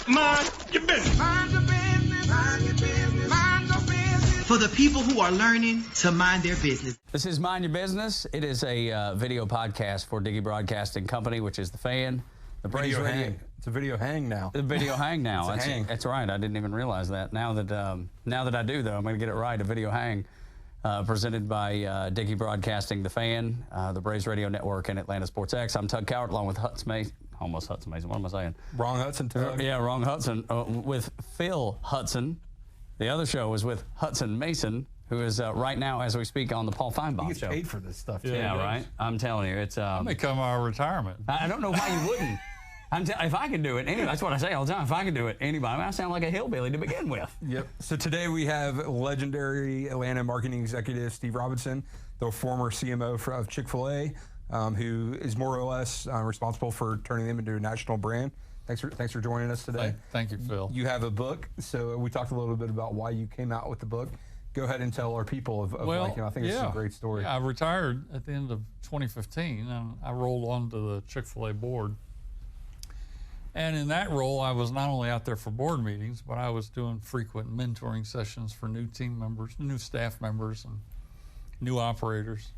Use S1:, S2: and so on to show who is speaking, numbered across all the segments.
S1: Mind your business. Mind your business. Mind your business. Mind your business. For the people who are learning to mind their business.
S2: This is Mind Your Business. It is a video podcast for Diggy Broadcasting Company, which is the Fan. The
S3: Video hang. It's a video hang now.
S2: The video hang now.
S3: That's
S2: right. I didn't even realize that. Now that I do, though, I'm going to get it right. A video hang presented by Diggy Broadcasting, the Fan, the Braves Radio Network, and Atlanta Sports X. I'm Tug Cowart, along with Hudson Mason. Almost Hudson Mason. What am I saying?
S3: Wrong Hudson, Tug.
S2: Yeah, wrong Hudson. With Phil Hudson. The other show is with Hudson Mason, who is right now, as we speak, on the Paul Feinbaum
S3: He gets
S2: show.
S3: paid for this stuff, too.
S2: Yeah, right? I'm telling you, it's...
S4: That may come our retirement.
S2: I don't know why you wouldn't. If I could do it, anyway, that's what I say all the time. If I could do it, anybody. I sound like a hillbilly to begin with.
S3: Yep. So today we have legendary Atlanta marketing executive Steve Robinson, the former CMO of Chick-Fil-A, who is more or less responsible for turning them into a national brand. Thanks for joining us today.
S4: Thank you, Phil.
S3: You have a book, so we talked a little bit about why you came out with the book. Go ahead and tell our people of I think it's a great story.
S4: Yeah, I retired at the end of 2015, and I rolled onto the Chick-fil-A board. And in that role, I was not only out there for board meetings, but I was doing frequent mentoring sessions for new team members, new staff members, and new operators.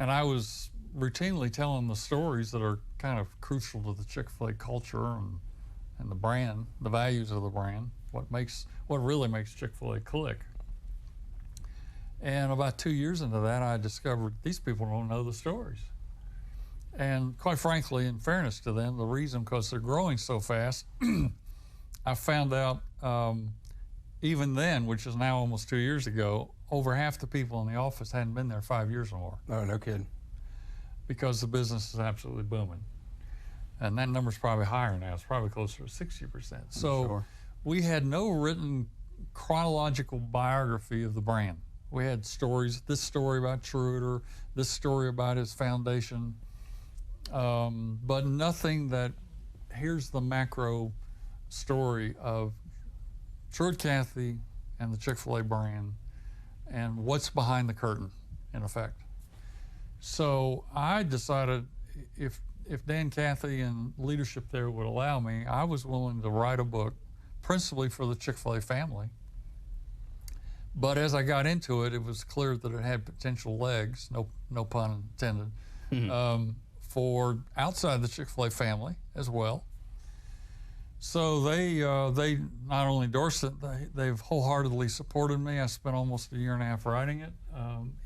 S4: And I was routinely telling the stories that are kind of crucial to the Chick-fil-A culture and the brand, the values of the brand, what really makes Chick-fil-A click. And about 2 years into that, I discovered these people don't know the stories. And quite frankly, in fairness to them, the reason, because they're growing so fast, I found out even then, which is now almost 2 years ago, over half the people in the office hadn't been there 5 years or more.
S3: Oh, no kidding.
S4: Because the business is absolutely booming. And that number's probably higher now. It's probably closer to 60%. So we had no written chronological biography of the brand. We had stories, this story about Truder, this story about his foundation, but nothing that, here's the macro story of Truett Cathy and the Chick-fil-A brand and what's behind the curtain, in effect. So I decided if Dan Cathy and leadership there would allow me, I was willing to write a book principally for the Chick-fil-A family. But as I got into it, it was clear that it had potential legs, no pun intended, for outside the Chick-fil-A family as well. So they not only endorsed it, they've wholeheartedly supported me. I spent almost a year and a half writing it.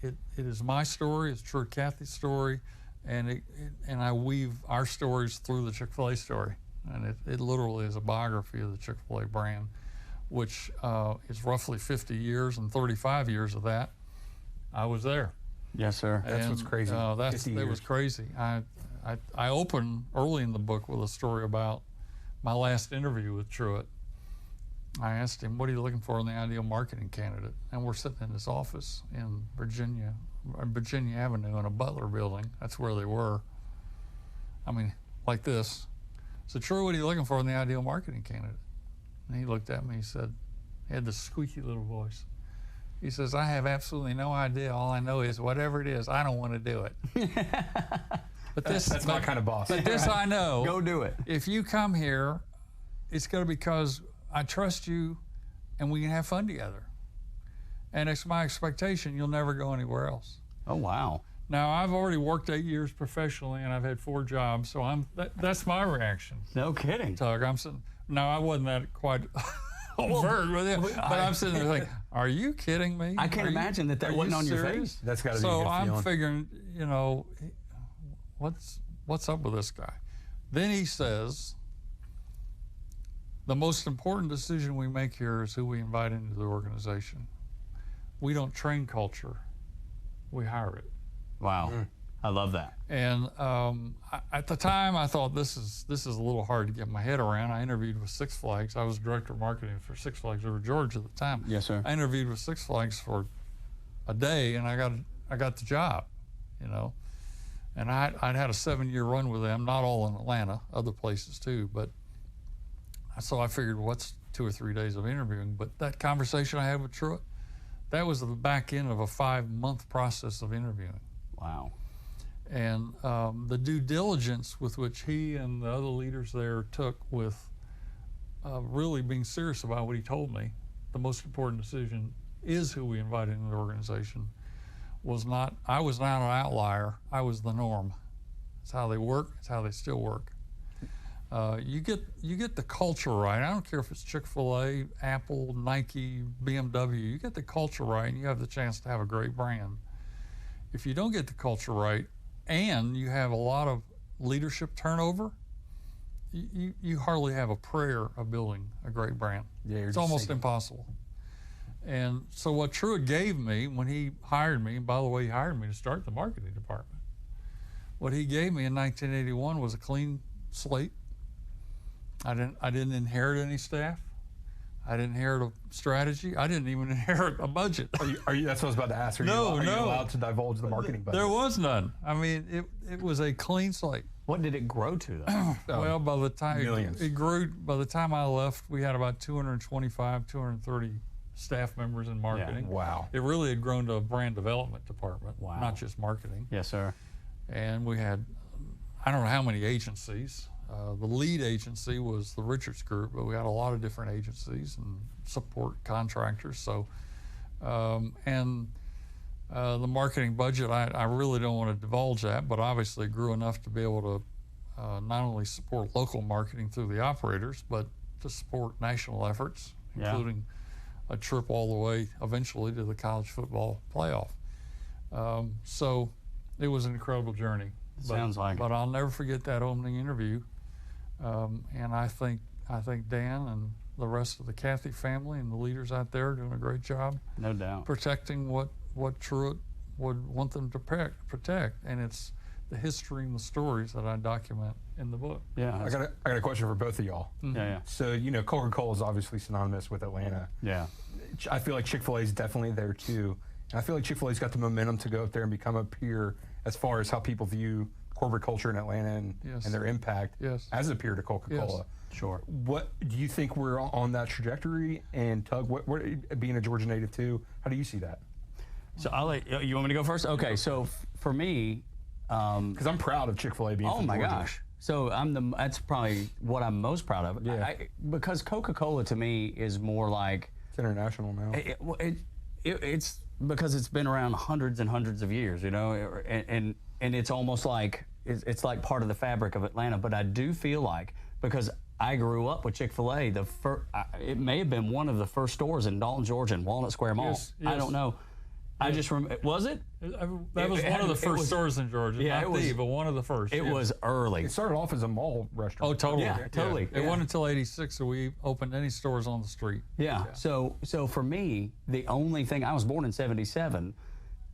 S4: It is my story, it's Truett Cathy's story, and I weave our stories through the Chick-fil-A story. And it literally is a biography of the Chick-fil-A brand, which is roughly 50 years, and 35 years of that, I was there.
S2: Yes, sir.
S3: That's what's crazy.
S4: That was crazy. I open early in the book with a story about my last interview with Truett. I asked him, what are you looking for in the ideal marketing candidate? And we're sitting in his office in Virginia Avenue in a Butler building. That's where they were. I mean, like this. So, Truett, what are you looking for in the ideal marketing candidate? And he looked at me, he said, he had this squeaky little voice. He says, I have absolutely no idea. All I know is whatever it is, I don't want to do it. But
S3: that's my kind of boss.
S4: But this I know.
S2: Go do it.
S4: If you come here, it's going to be because I trust you and we can have fun together. And it's my expectation you'll never go anywhere else.
S2: Oh, wow.
S4: Now, I've already worked 8 years professionally and I've had 4 jobs, so that's my reaction.
S2: No kidding.
S4: Tug, I'm sitting, no, I wasn't that quite overt with it, but I'm sitting there thinking, are you kidding me?
S2: I can't imagine that wasn't on your face.
S3: That's got to be
S4: So
S3: a good
S4: I'm
S3: feeling.
S4: figuring, you know, what's up with this guy? Then he says, the most important decision we make here is who we invite into the organization. We don't train culture, we hire it.
S2: Wow. I love that.
S4: And at the time, I thought this is a little hard to get my head around. I interviewed with Six Flags. I was director of marketing for Six Flags over Georgia at the time.
S2: Yes, sir.
S4: I interviewed with Six Flags for a day, and I got the job, you know. And I'd had a 7-year run with them, not all in Atlanta, other places too. But so I figured, what's 2 or 3 days of interviewing? But that conversation I had with Truett, that was the back end of a 5-month process of interviewing.
S2: Wow.
S4: And the due diligence with which he and the other leaders there took with really being serious about what he told me, the most important decision is who we invited into the organization. I was not an outlier, I was the norm. It's how they work, it's how they still work. You get the culture right. I don't care if it's Chick-fil-A, Apple, Nike, BMW. You get the culture right, and you have the chance to have a great brand. If you don't get the culture right, and you have a lot of leadership turnover, you hardly have a prayer of building a great brand. Yeah, it's almost impossible. And so what Truett gave me when he hired me, and by the way, he hired me to start the marketing department. What he gave me in 1981 was a clean slate. I didn't inherit any staff. I didn't inherit a strategy. I didn't even inherit a budget.
S3: Are you? That's what I was about to ask. Are you allowed to divulge the marketing budget?
S4: There was none. I mean, it was a clean slate.
S2: What did it grow to, though?
S4: Well, by the time
S3: millions.
S4: It grew, by the time I left, we had about 225, 230 staff members in marketing.
S3: Yeah. Wow.
S4: It really had grown to a brand development department, not just marketing.
S2: Yes, sir.
S4: And we had, I don't know how many agencies. The lead agency was the Richards Group, but we had a lot of different agencies and support contractors. So, the marketing budget, I really don't want to divulge that, but obviously it grew enough to be able to not only support local marketing through the operators, but to support national efforts, including a trip all the way eventually to the college football playoff. So it was an incredible journey.
S2: Sounds like it.
S4: But I'll never forget that opening interview. And I think Dan and the rest of the Cathy family and the leaders out there are doing a great job.
S2: No doubt.
S4: Protecting what Truett would want them to protect. And it's the history and the stories that I document in the book.
S2: Yeah.
S3: I got a question for both of y'all.
S2: Mm-hmm. Yeah.
S3: So, Coca-Cola is obviously synonymous with Atlanta.
S2: Yeah.
S3: I feel like Chick-fil-A is definitely there too. And I feel like Chick-fil-A's got the momentum to go up there and become a peer as far as how people view corporate culture in Atlanta and their impact as a peer to Coca-Cola.
S2: Yes. Sure.
S3: What do you think we're on that trajectory? And Tug, what being a Georgia native too, how do you see that?
S2: So you want me to go first? Okay. So for me,
S3: because I'm proud of Chick-fil-A being. Oh my
S2: gosh! So that's probably what I'm most proud of.
S3: Yeah.
S2: Because Coca-Cola to me is more like
S3: it's international now.
S2: It's because it's been around hundreds and hundreds of years, and it's almost like it's like part of the fabric of Atlanta. But I do feel like, because I grew up with Chick-fil-A, it may have been one of the first stores in Dalton, Georgia, in Walnut Square Mall.
S4: Yes.
S2: I don't know. I just remember, was it?
S4: That was one of the first stores in Georgia.
S2: Yeah,
S4: not but one of the first.
S2: It was early.
S3: It started off as a mall restaurant.
S4: Oh, totally.
S2: Yeah, totally.
S4: It wasn't until '86 that we opened any stores on the street.
S2: Yeah. So for me, the only thing, I was born in '77,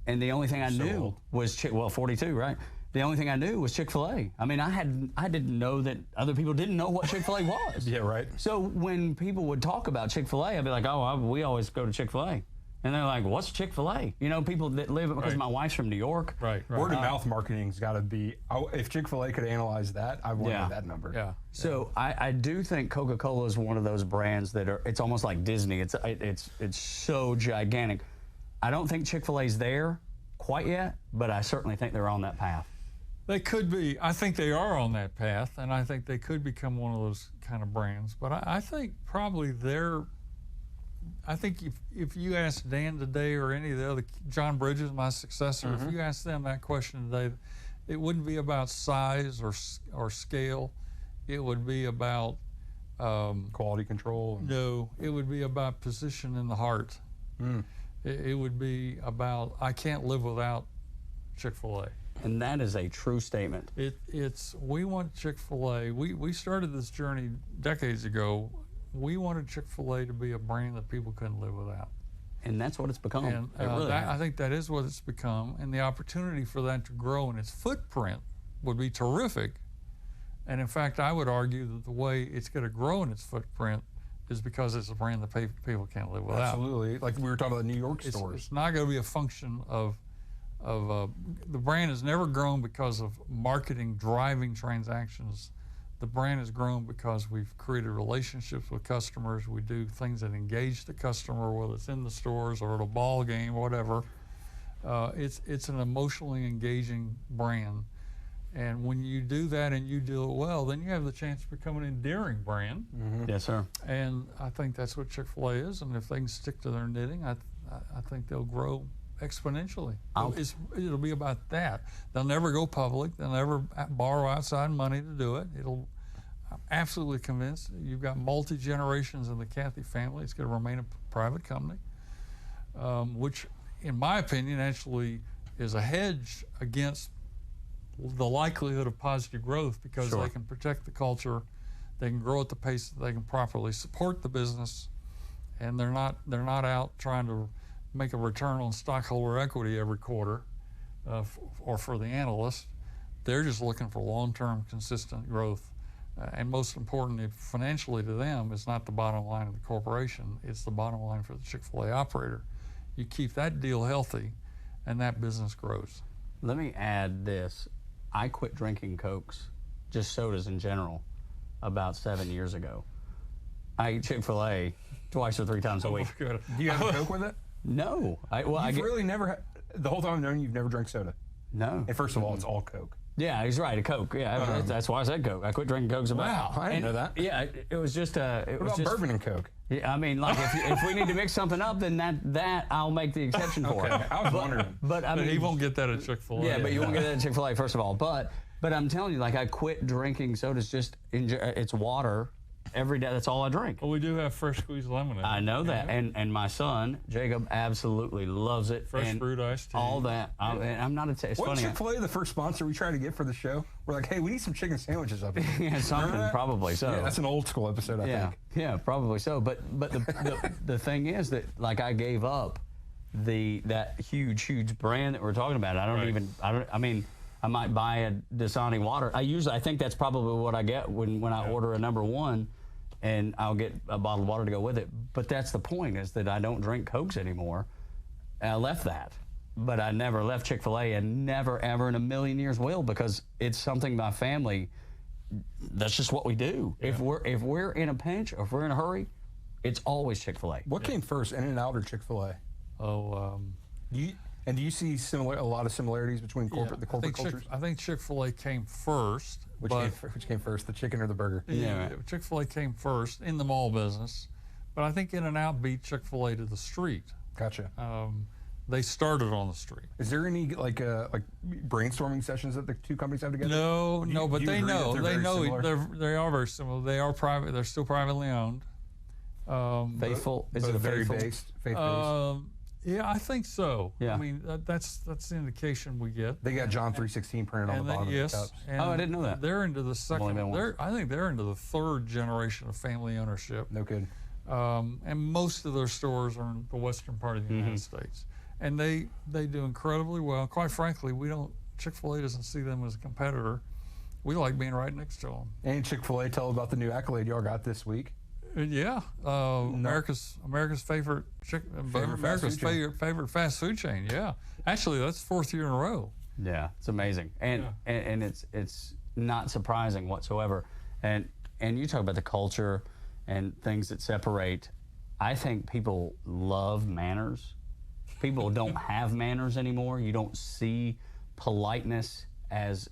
S2: and the only thing I knew was 42, right? The only thing I knew was Chick-fil-A. I mean, I didn't know that other people didn't know what Chick-fil-A was.
S3: Yeah, right.
S2: So when people would talk about Chick-fil-A, I'd be like, we always go to Chick-fil-A. And they're like, what's Chick-fil-A? People that live, because my wife's from New York.
S4: Right.
S3: Word of mouth marketing's got to be, if Chick-fil-A could analyze that, I wanted that number.
S4: Yeah.
S2: So I do think Coca-Cola is one of those brands that it's almost like Disney. It's so gigantic. I don't think Chick-fil-A's there quite yet, but I certainly think they're on that path.
S4: They could be. I think they are on that path, and I think they could become one of those kind of brands. But I think probably I think if you ask Dan today or any of the other, John Bridges, my successor, if you ask them that question today, it wouldn't be about size or scale. It would be about
S3: quality control.
S4: No, it would be about position in the heart. It would be about, I can't live without Chick-fil-A.
S2: And that is a true statement.
S4: We want Chick-fil-A. We started this journey decades ago. We wanted Chick-fil-A to be a brand that people couldn't live without.
S2: And that's what it's become.
S4: And I think that is what it's become. And the opportunity for that to grow in its footprint would be terrific. And in fact, I would argue that the way it's going to grow in its footprint is because it's a brand that people can't live without.
S3: Absolutely. Like we were talking about New York stores.
S4: It's not going to be a function of the brand has never grown because of marketing driving transactions. The brand has grown because we've created relationships with customers. We do things that engage the customer, whether it's in the stores or at a ball game, whatever. It's an emotionally engaging brand. And when you do that and you do it well, then you have the chance to become an endearing brand.
S2: Yes, sir.
S4: And I think that's what Chick-fil-A is. And if they can stick to their knitting, I think they'll grow exponentially. It'll be about that. They'll never go public. They'll never borrow outside money to do it. I'm absolutely convinced. You've got multi-generations in the Cathy family. It's going to remain a private company, which, in my opinion, actually is a hedge against the likelihood of positive growth, because they can protect the culture, they can grow at the pace that they can properly support the business, and they're not out trying to make a return on stockholder equity every quarter, or for the analyst. They're just looking for long-term consistent growth, and most importantly, financially to them, it's not the bottom line of the corporation, it's the bottom line for the Chick-fil-A operator. You keep that deal healthy, and that business grows.
S2: Let me add this. I quit drinking Cokes, just sodas in general, about 7 years ago. I eat Chick-fil-A twice or 3 times a week.
S3: Do you have a Coke with it?
S2: No.
S3: You've really never, the whole time I've known you, you've never drank soda?
S2: No.
S3: And first of all, it's all Coke.
S2: Yeah, he's right, a Coke. Yeah, that's why I said Coke. I quit drinking Cokes about...
S3: Wow, I didn't know that.
S2: Yeah, it was just...
S3: What about bourbon and Coke?
S2: Yeah, I mean, like, if we need to mix something up, then that I'll make the exception for.
S3: Okay, I was wondering.
S4: But he won't get that at Chick-fil-A.
S2: Yeah, but you won't get that at Chick-fil-A, first of all. But I'm telling you, like, I quit drinking sodas. It's water every day. That's all I drink.
S4: Well, we do have fresh squeezed lemonade.
S2: I know that, and my son Jacob absolutely loves it.
S4: Fresh fruit iced tea.
S2: All that. I'm not a. It's
S3: Wasn't
S2: funny.
S3: Chick-fil-A the first sponsor we tried to get for the show? We're like, hey, we need some chicken sandwiches up here.
S2: Yeah, something probably so.
S3: Yeah, that's an old school episode, I think.
S2: Yeah, probably so. But the thing is that, like, I gave up that huge brand that we're talking about. I mean, I might buy a Dasani water. I think that's probably what I get when I order a number 1, and I'll get a bottle of water to go with it. But that's the point, is that I don't drink Cokes anymore. And I left that. But I never left Chick-fil-A, and never, ever in a million years will, because it's something my family, that's just what we do. Yeah. If we're in a pinch, or if we're in a hurry, it's always Chick-fil-A.
S3: What came first, In-N-Out or Chick-fil-A? Do you see a lot of similarities between the corporate cultures?
S4: I think Chick-fil-A came first.
S3: Which came first, the chicken or the burger?
S4: Yeah, right. Chick-fil-A came first in the mall business, but I think In-N-Out beat Chick-fil-A to the street.
S3: Gotcha.
S4: They started on the street.
S3: Is there any like brainstorming sessions that the two companies have together?
S4: No, but they know. They are very similar. They are private. They're still privately owned.
S2: Faithful? Is it a
S3: faith-based?
S4: Yeah, I think so.
S2: Yeah.
S4: I mean, that's the indication we get.
S3: They got John 3:16 printed on the bottom of the cups.
S2: I didn't know that.
S4: They're into the second. I think they're into the 3rd generation of family ownership.
S3: No kidding.
S4: And most of their stores are in the western part of the United States, and they do incredibly well. Quite frankly, Chick-fil-A doesn't see them as a competitor. We like being right next to them.
S3: And Chick-fil-A, tell about the new accolade y'all got this week.
S4: Yeah, America's favorite favorite fast food chain. Yeah, actually, that's 4th year in a row.
S2: Yeah, it's amazing, and it's not surprising whatsoever. And you talk about the culture and things that separate. I think people love manners. People don't have manners anymore. You don't see politeness as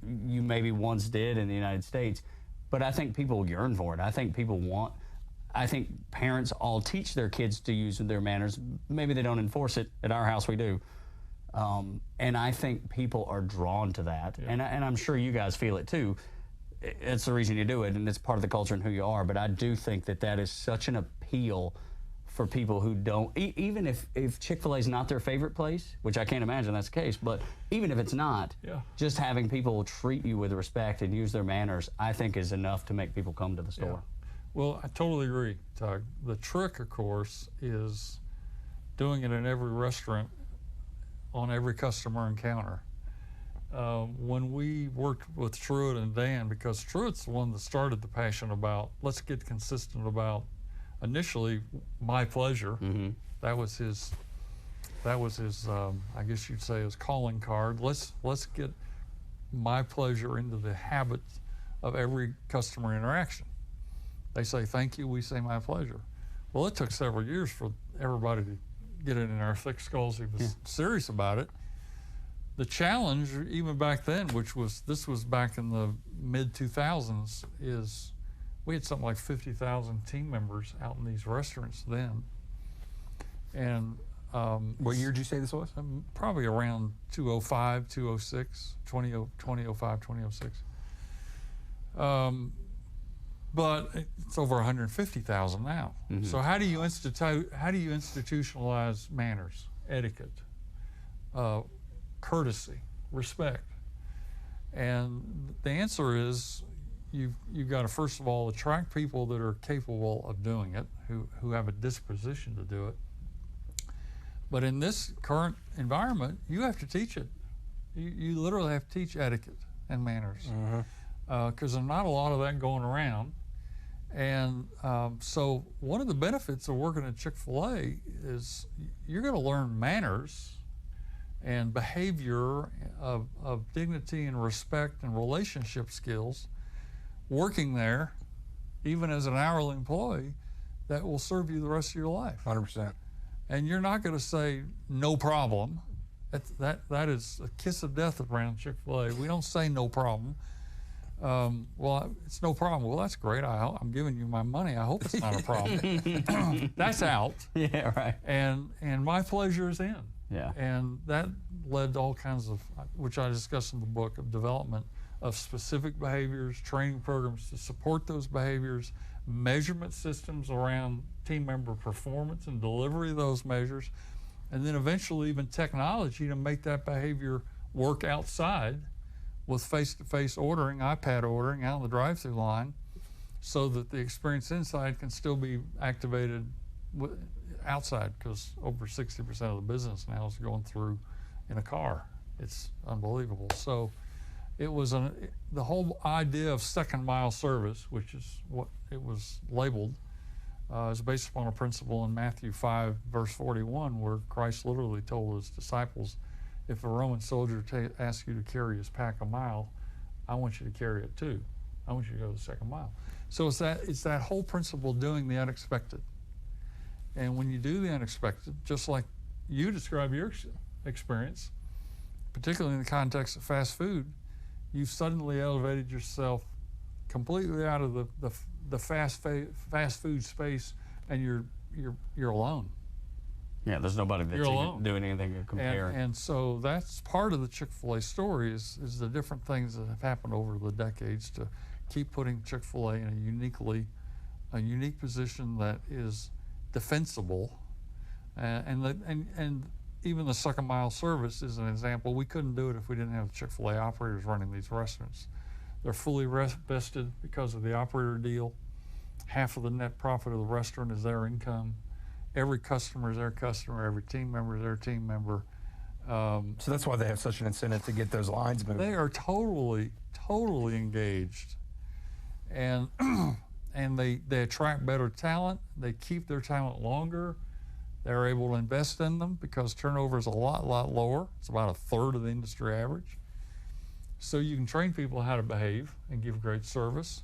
S2: you maybe once did in the United States. But I think people yearn for it. I think parents all teach their kids to use their manners. Maybe they don't enforce it. At our house, we do. And I think people are drawn to that. Yeah. And I'm sure you guys feel it too. It's the reason you do it, and it's part of the culture and who you are. But I do think that is such an appeal for people who don't, even if Chick-fil-A is not their favorite place, which I can't imagine that's the case, but even if it's not, just having people treat you with respect and use their manners, I think is enough to make people come to the store.
S4: Yeah. Well, I totally agree, Tug. The trick, of course, is doing it in every restaurant on every customer encounter. When we worked with Truett and Dan, because Truett's the one that started the passion about, let's get consistent about, initially, my pleasure. That was his, I guess you'd say, his calling card. Let's get my pleasure into the habit of every customer interaction. They say thank you, we say my pleasure. Well, it took several years for everybody to get it in our thick skulls. He was serious about it. The challenge, even back then, this was back in the mid-2000s, is we had something like 50,000 team members out in these restaurants then. And
S3: what year did you say this was?
S4: Probably around 2005, 2006, 2005, 2006. But it's over 150,000 now. Mm-hmm. So how do you institutionalize manners, etiquette, courtesy, respect? And the answer is you've got to, first of all, attract people that are capable of doing it, who have a disposition to do it. But in this current environment, you have to teach it. You literally have to teach etiquette and manners, because there's not a lot of that going around. And so one of the benefits of working at Chick-fil-A is you're going to learn manners and behavior of dignity and respect and relationship skills working there, even as an hourly employee, that will serve you the rest of your life.
S3: 100%. And
S4: you're not going to say no problem. That is a kiss of death around Chick-fil-A. We don't say no problem. Well, it's no problem. Well, that's great. I'm giving you my money. I hope it's not a problem. That's out.
S2: Yeah, right.
S4: And my pleasure is in.
S2: Yeah.
S4: And that led to all kinds of, which I discuss in the book, of development of specific behaviors, training programs to support those behaviors, measurement systems around team member performance and delivery of those measures, and then eventually even technology to make that behavior work outside with face-to-face ordering, iPad ordering out on the drive-through line, so that the experience inside can still be activated outside, because over 60% of the business now is going through in a car. It's unbelievable. So it was the whole idea of second mile service, which is what it was labeled, is based upon a principle in Matthew 5, verse 41, where Christ literally told his disciples, if a Roman soldier asks you to carry his pack a mile, I want you to carry it too. I want you to go the second mile. So it's that whole principle of doing the unexpected. And when you do the unexpected, just like you describe your experience, particularly in the context of fast food, you've suddenly elevated yourself completely out of the fast food space, and you're alone.
S2: Yeah, there's nobody that you can do anything to compare.
S4: And so that's part of the Chick-fil-A story is the different things that have happened over the decades to keep putting Chick-fil-A in a unique position that is defensible, and even the second mile service is an example. We couldn't do it if we didn't have Chick-fil-A operators running these restaurants. They're fully vested because of the operator deal. Half of the net profit of the restaurant is their income. Every customer is their customer. Every team member is their team member.
S3: So that's why they have such an incentive to get those lines moving.
S4: They are totally engaged, and they attract better talent. They keep their talent longer. They're able to invest in them because turnover is a lot lower. It's about a third of the industry average. So you can train people how to behave and give great service,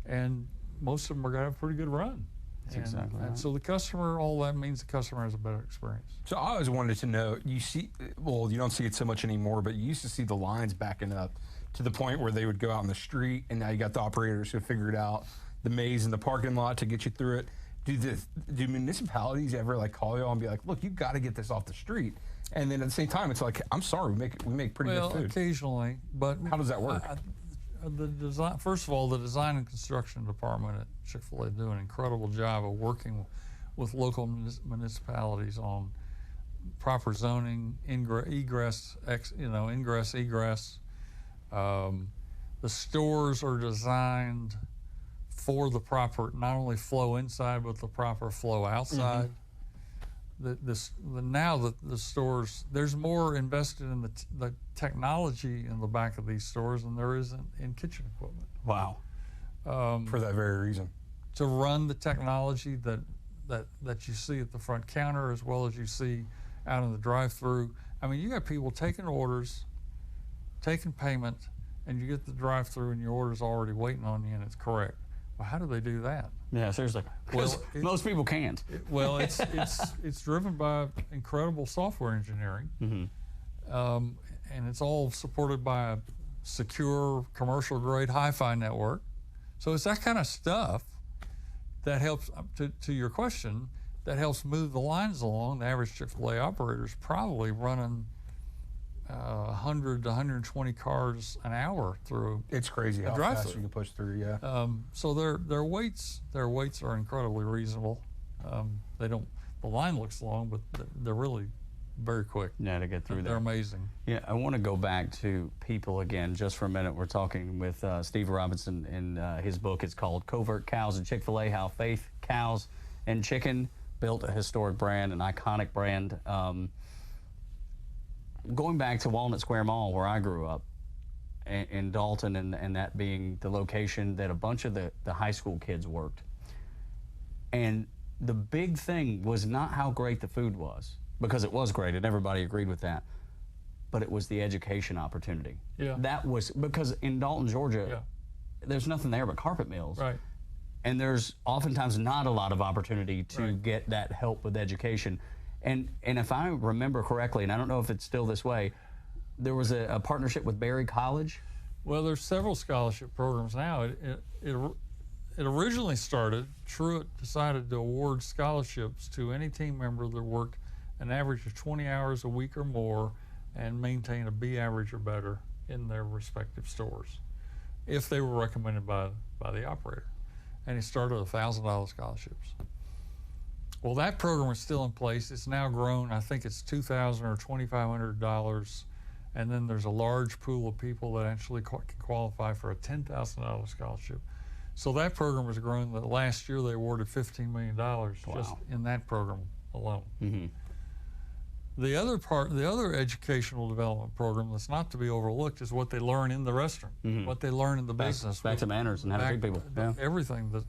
S4: and most of them are going to have a pretty good run.
S2: That's exactly right.
S4: And so the customer, all that means the customer has a better experience.
S3: So I always wanted to know, you don't see it so much anymore, but you used to see the lines backing up to the point where they would go out in the street, and now you got the operators who figured out the maze in the parking lot to get you through it. Do municipalities ever call you and be like, look, you've got to get this off the street? And then at the same time, it's like, I'm sorry, we make pretty good food.
S4: Well, occasionally, but
S3: how does that work?
S4: The design, first of all, the design and construction department at Chick-fil-A do an incredible job of working with local municipalities on proper zoning, egress. The stores are designed for the proper, not only flow inside, but the proper flow outside. Now the stores, there's more invested in the technology in the back of these stores than there is in kitchen equipment.
S2: Wow.
S3: For that very reason.
S4: To run the technology that you see at the front counter as well as you see out in the drive-through. I mean, you got people taking orders, taking payment, and you get the drive-through and your order's already waiting on you and it's correct. Well, how do they do that?
S2: Yeah, seriously. Well, most people can't.
S4: It's driven by incredible software engineering, it's all supported by a secure commercial grade hi-fi network. So it's that kind of stuff that helps, to your question, that helps move the lines along. The average Chick-fil-A operator is probably running 100 to 120 cars an hour through.
S3: It's crazy how fast you can push through. Yeah.
S4: So their weights are incredibly reasonable. The line looks long, but they're really very quick.
S2: Yeah, to get through there.
S4: They're amazing.
S2: Yeah, I want to go back to people again just for a minute. We're talking with Steve Robinson in his book. It's called Covert Cows and Chick-fil-A, How Faith, Cows, and Chicken Built a Historic Brand, an iconic brand. Going back to Walnut Square Mall, where I grew up, in Dalton, and that being the location that a bunch of the high school kids worked. And the big thing was not how great the food was, because it was great and everybody agreed with that, but it was the education opportunity.
S4: Yeah.
S2: That was, because in Dalton, Georgia, there's nothing there but carpet mills.
S4: Right.
S2: And there's oftentimes not a lot of opportunity to get that help with education. And if I remember correctly, and I don't know if it's still this way, there was a partnership with Berry College.
S4: Well, there's several scholarship programs now. It originally started, Truett decided to award scholarships to any team member that worked an average of 20 hours a week or more and maintained a B average or better in their respective stores, if they were recommended by the operator. And he started $1,000 scholarships. Well, that program is still in place. It's now grown. I think it's $2,000 or $2,500. And then there's a large pool of people that actually can qualify for a $10,000 scholarship. So that program has grown. That last year they awarded $15 million just in that program alone. Mm-hmm. The other educational development program that's not to be overlooked is what they learn in the restaurant, what they learn in the business.
S2: Back to manners and how to treat people.
S4: Everything.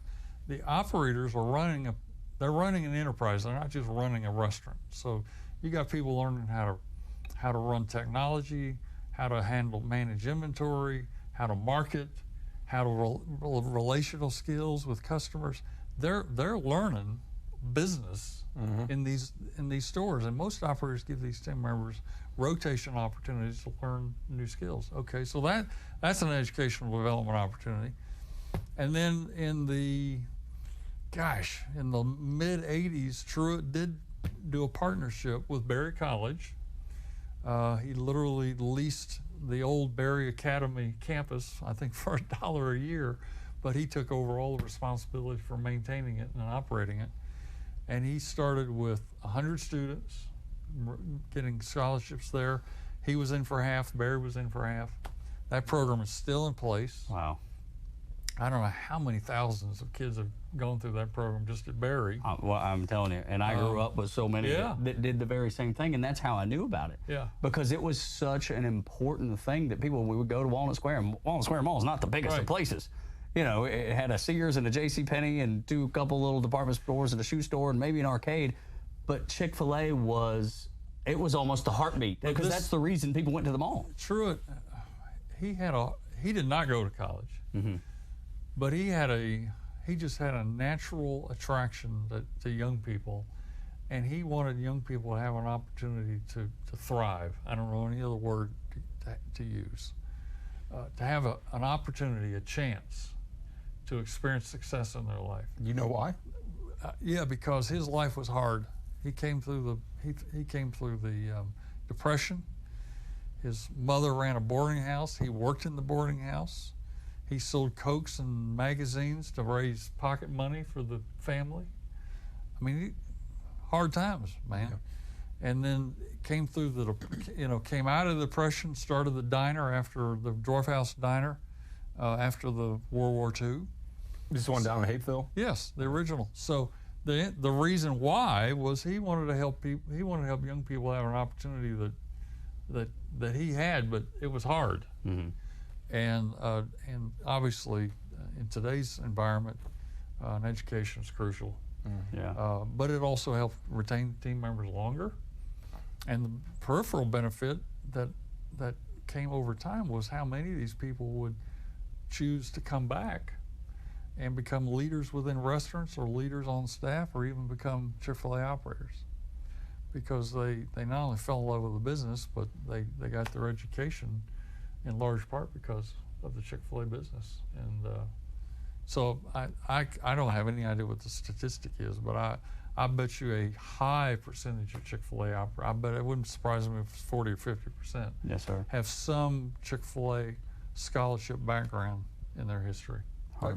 S4: The operators are running they're running an enterprise. They're not just running a restaurant. So you got people learning how to run technology, how to manage inventory, how to market, how to relational skills with customers. They're learning business in these stores, and most operators give these team members rotation opportunities to learn new skills. Okay, so that's an educational development opportunity. And then in the mid 80s, Truett did do a partnership with Berry College. He literally leased the old Berry Academy campus, I think for $1 a year, but he took over all the responsibility for maintaining it and operating it. And he started with 100 students, getting scholarships there. He was in for half, Berry was in for half. That program is still in place.
S2: Wow.
S4: I don't know how many thousands of kids have gone through that program just at Berry.
S2: Well, I'm telling you, and I grew up with so many that did the very same thing, and that's how I knew about it.
S4: Yeah.
S2: Because it was such an important thing that we would go to Walnut Square, and Walnut Square Mall is not the biggest of places. You know, it had a Sears and a JCPenney and a couple little department stores and a shoe store and maybe an arcade, but Chick-fil-A was almost the heartbeat, because that's the reason people went to the mall.
S4: Truett, he did not go to college. Mm-hmm. But he just had a natural attraction to young people, and he wanted young people to have an opportunity to thrive. I don't know any other word to use. To have an opportunity, a chance to experience success in their life.
S3: You know why?
S4: Yeah, because his life was hard. He came through the Depression. His mother ran a boarding house. He worked in the boarding house. He sold Cokes and magazines to raise pocket money for the family. I mean, hard times, man. Yeah. And then came through came out of the Depression, started the diner after the Dwarf House Diner after the World War II.
S3: This one down in Hapeville?
S4: Yes, the original. So the reason why was he wanted to help people. He wanted to help young people have an opportunity that he had, but it was hard. Mm-hmm. And obviously, in today's environment, education is crucial.
S2: Yeah.
S4: But it also helped retain team members longer. And the peripheral benefit that came over time was how many of these people would choose to come back and become leaders within restaurants or leaders on staff or even become Chick-fil-A operators. because they not only fell in love with the business, but they got their education in large part because of the Chick-fil-A business. And so I don't have any idea what the statistic is, but I bet you a high percentage of Chick-fil-A, I bet it wouldn't surprise me if it's 40 or 50%.
S2: Yes, sir.
S4: Have some Chick-fil-A scholarship background in their history.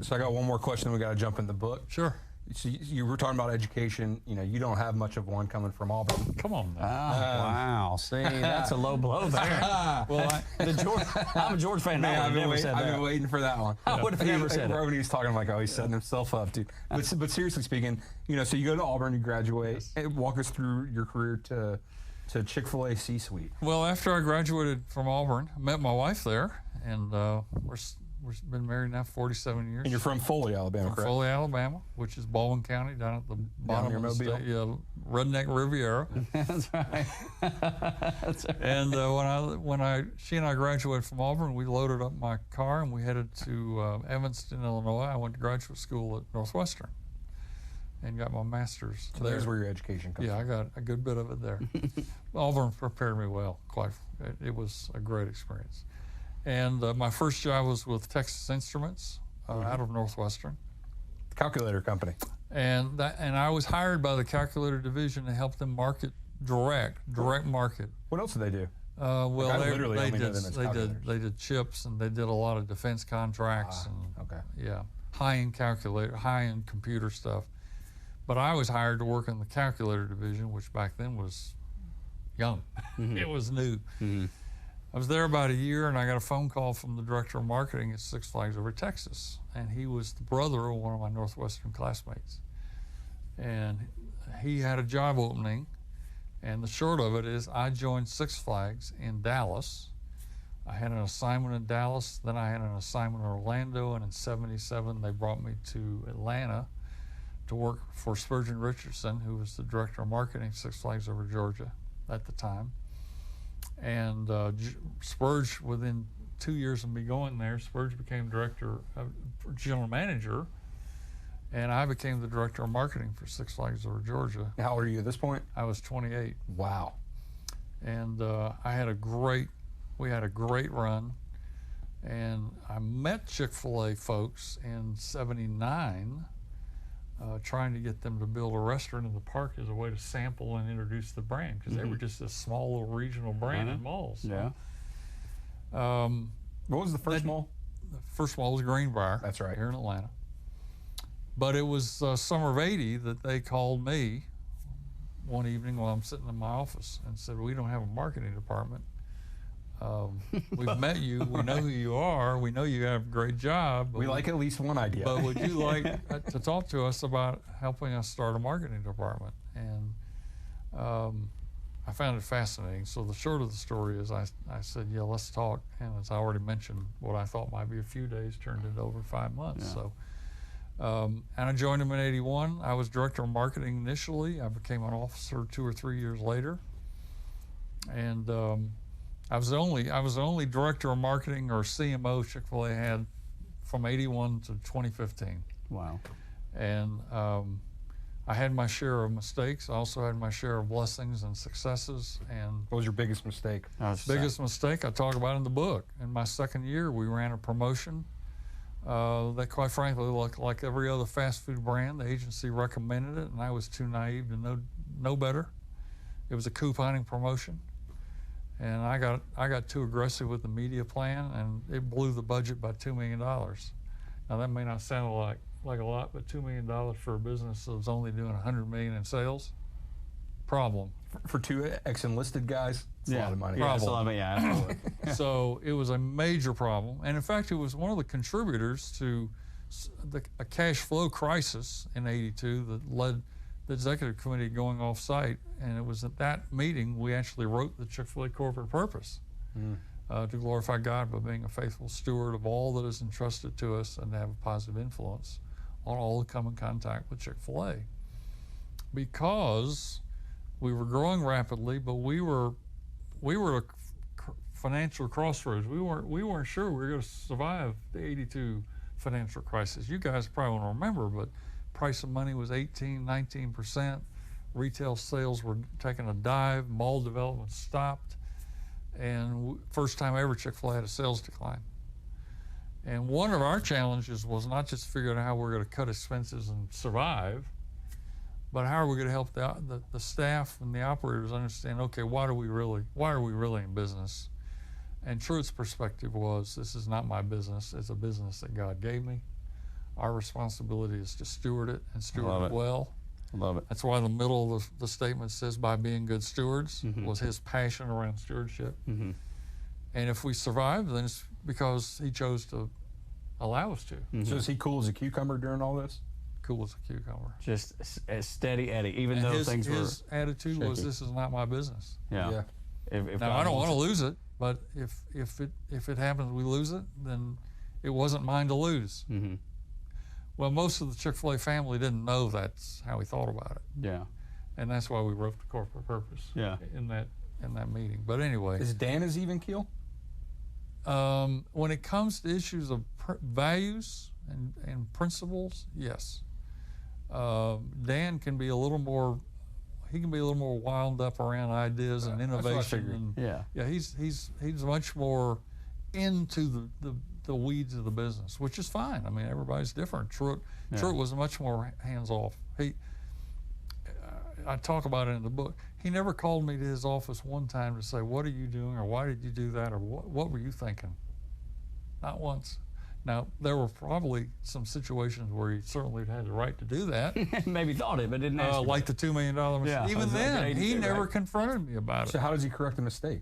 S3: So I got one more question, then we got to jump in the book.
S4: Sure.
S3: So you were talking about education. You know, you don't have much of one coming from Auburn.
S4: Come on now.
S2: Wow. See, that's a low blow there. Well, I'm a George fan now.
S3: I've been waiting for that one.
S2: I would have never said it.
S3: He's talking like, oh, he's setting himself up, dude. But seriously speaking, you know, so you go to Auburn, you graduate.
S4: Yes.
S3: Walk us through your career to Chick-fil-A C-suite.
S4: Well, after I graduated from Auburn, I met my wife there, and we've been married now 47 years.
S3: And you're from Foley, Alabama, correct?
S4: Foley, Alabama, which is Baldwin County, down at the bottom of the state, redneck Riviera.
S2: That's right. That's right.
S4: And she and I graduated from Auburn, we loaded up my car and we headed to Evanston, Illinois. I went to graduate school at Northwestern and got my master's.
S3: So there's where your education comes from.
S4: Yeah, I got a good bit of it there. Auburn prepared me well. It was a great experience. And my first job was with Texas Instruments out of Northwestern.
S3: Calculator company.
S4: And I was hired by the calculator division to help them market direct market.
S3: What else do they do?
S4: Well,
S3: like
S4: they did chips, and they did a lot of defense contracts high-end calculator, high-end computer stuff. But I was hired to work in the calculator division, which back then was young. It was new. I was there about a year, and I got a phone call from the director of marketing at Six Flags Over Texas, and he was the brother of one of my Northwestern classmates. And he had a job opening, and the short of it is I joined Six Flags in Dallas. I had an assignment in Dallas, then I had an assignment in Orlando, and in '77 they brought me to Atlanta to work for Spurgeon Richardson, who was the director of marketing at Six Flags Over Georgia at the time. And Spurge, within 2 years of me going there, Spurge became general manager, and I became the director of marketing for Six Flags Over Georgia.
S3: How old are you at this point?
S4: I was 28.
S3: Wow.
S4: And we had a great run, and I met Chick-fil-A folks in '79, trying to get them to build a restaurant in the park as a way to sample and introduce the brand, because they were just a small little regional brand in malls.
S2: Yeah.
S3: What was the first mall?
S4: The first mall was Greenbrier.
S3: That's right.
S4: Here in Atlanta. But it was summer of '80 that they called me one evening while I'm sitting in my office and said, "We don't have a marketing department. We've met you. We know who you are. We know you have a great job.
S3: We like at least one idea.
S4: But would you like to talk to us about helping us start a marketing department?" And I found it fascinating. So the short of the story is I said, yeah, let's talk. And as I already mentioned, what I thought might be a few days turned into over 5 months. Yeah. So, and I joined them in '81. I was director of marketing initially. I became an officer 2 or 3 years later. And I was the only director of marketing or CMO Chick-fil-A had from '81 to 2015.
S2: Wow.
S4: And I had my share of mistakes. I also had my share of blessings and successes. And
S3: what was your biggest mistake?
S4: Biggest mistake I talk about in the book. In my second year, we ran a promotion that, quite frankly, like every other fast food brand, the agency recommended it, and I was too naive to know better. It was a couponing promotion. And I got too aggressive with the media plan, and it blew the budget by $2 million. Now that may not sound like a lot, but $2 million for a business that was only doing $100 million in sales, problem.
S3: For two ex-enlisted guys, it's a lot of money.
S2: Yeah, it's a lot of money, yeah, absolutely.
S4: So it was a major problem, and in fact, it was one of the contributors to a cash flow crisis in '82 that led the executive committee going off site, and it was at that meeting we actually wrote the Chick-fil-A corporate purpose to glorify God by being a faithful steward of all that is entrusted to us and to have a positive influence on all who come in contact with Chick-fil-A. Because we were growing rapidly, but we were at a financial crossroads. We weren't sure we were going to survive the '82 financial crisis. You guys probably won't remember, but price of money was 18, 19%. Retail sales were taking a dive. Mall development stopped. And first time ever, Chick-fil-A had a sales decline. And one of our challenges was not just figuring out how we're going to cut expenses and survive, but how are we going to help the staff and the operators understand, okay, why are we really in business? And Truett's perspective was, this is not my business. It's a business that God gave me. Our responsibility is to steward it and steward it well.
S2: I love it.
S4: That's why the middle of the statement says, by being good stewards, was his passion around stewardship. And if we survive, then it's because he chose to allow us to.
S3: So is he cool as a cucumber during all this?
S4: Cool as a cucumber.
S2: Just a steady Eddie, even though things were
S4: his attitude
S2: shaky.
S4: was, this is not my business.
S2: Yeah. If
S4: Now, I don't want to lose it, but if it happens we lose it, then it wasn't mine to lose. Well, most of the Chick-fil-A family didn't know that's how he thought about it.
S2: Yeah.
S4: And that's why we wrote the corporate purpose in that meeting. But anyway.
S3: Is Dan as even keel?
S4: When it comes to issues of values and principles, yes. Dan can be a little more wound up around ideas and innovation. He's much more into the weeds of the business, which is fine. I mean, everybody's different. Truett was much more hands-off. I talk about it in the book. He never called me to his office one time to say, what are you doing, or why did you do that, or what were you thinking? Not once. Now, there were probably some situations where he certainly had the right to do that.
S2: Maybe thought it, but didn't ask
S4: like the $2 million mistake.
S2: Yeah,
S4: even then, he never confronted me about it.
S3: So how does he correct a mistake?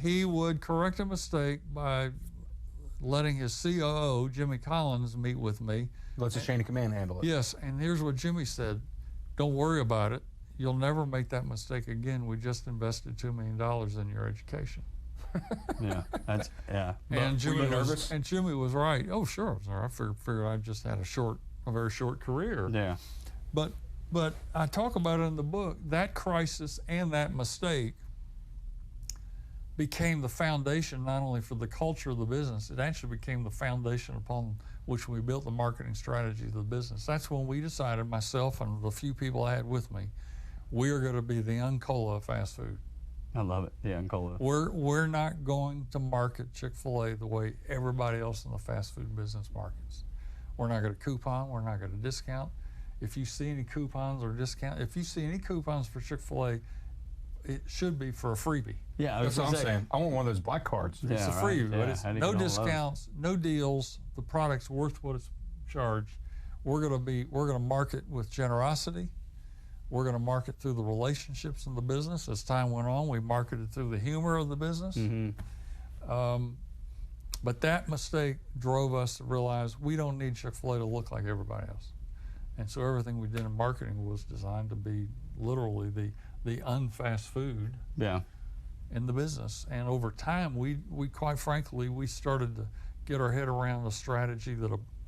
S4: He would correct a mistake by letting his COO, Jimmy Collins, meet with me.
S3: Lets the chain of command handle it.
S4: Yes, and here's what Jimmy said. Don't worry about it. You'll never make that mistake again. We just invested $2 million in your education. And Jimmy was right. Oh, sure. I figured I just had a very short career.
S2: Yeah.
S4: But I talk about it in the book. That crisis and that mistake became the foundation not only for the culture of the business, it actually became the foundation upon which we built the marketing strategy of the business. That's when we decided, myself and the few people I had with me, we are going to be the Uncola of fast food.
S2: I love it. Yeah, Uncola.
S4: We're not going to market Chick-fil-A the way everybody else in the fast food business markets. We're not going to coupon. We're not going to discount. If you see any coupons or discount, if you see any coupons for Chick-fil-A, it should be for a freebie.
S3: Yeah, that's what I'm saying. I want one of those black cards.
S4: It's a freebie, but it's no discounts, no deals. The product's worth what it's charged. We're going to market with generosity. We're going to market through the relationships in the business. As time went on, we marketed through the humor of the business. But that mistake drove us to realize we don't need Chick-fil-A to look like everybody else. And so everything we did in marketing was designed to be literally the unfast food in the business. And over time, we quite frankly, we started to get our head around a strategy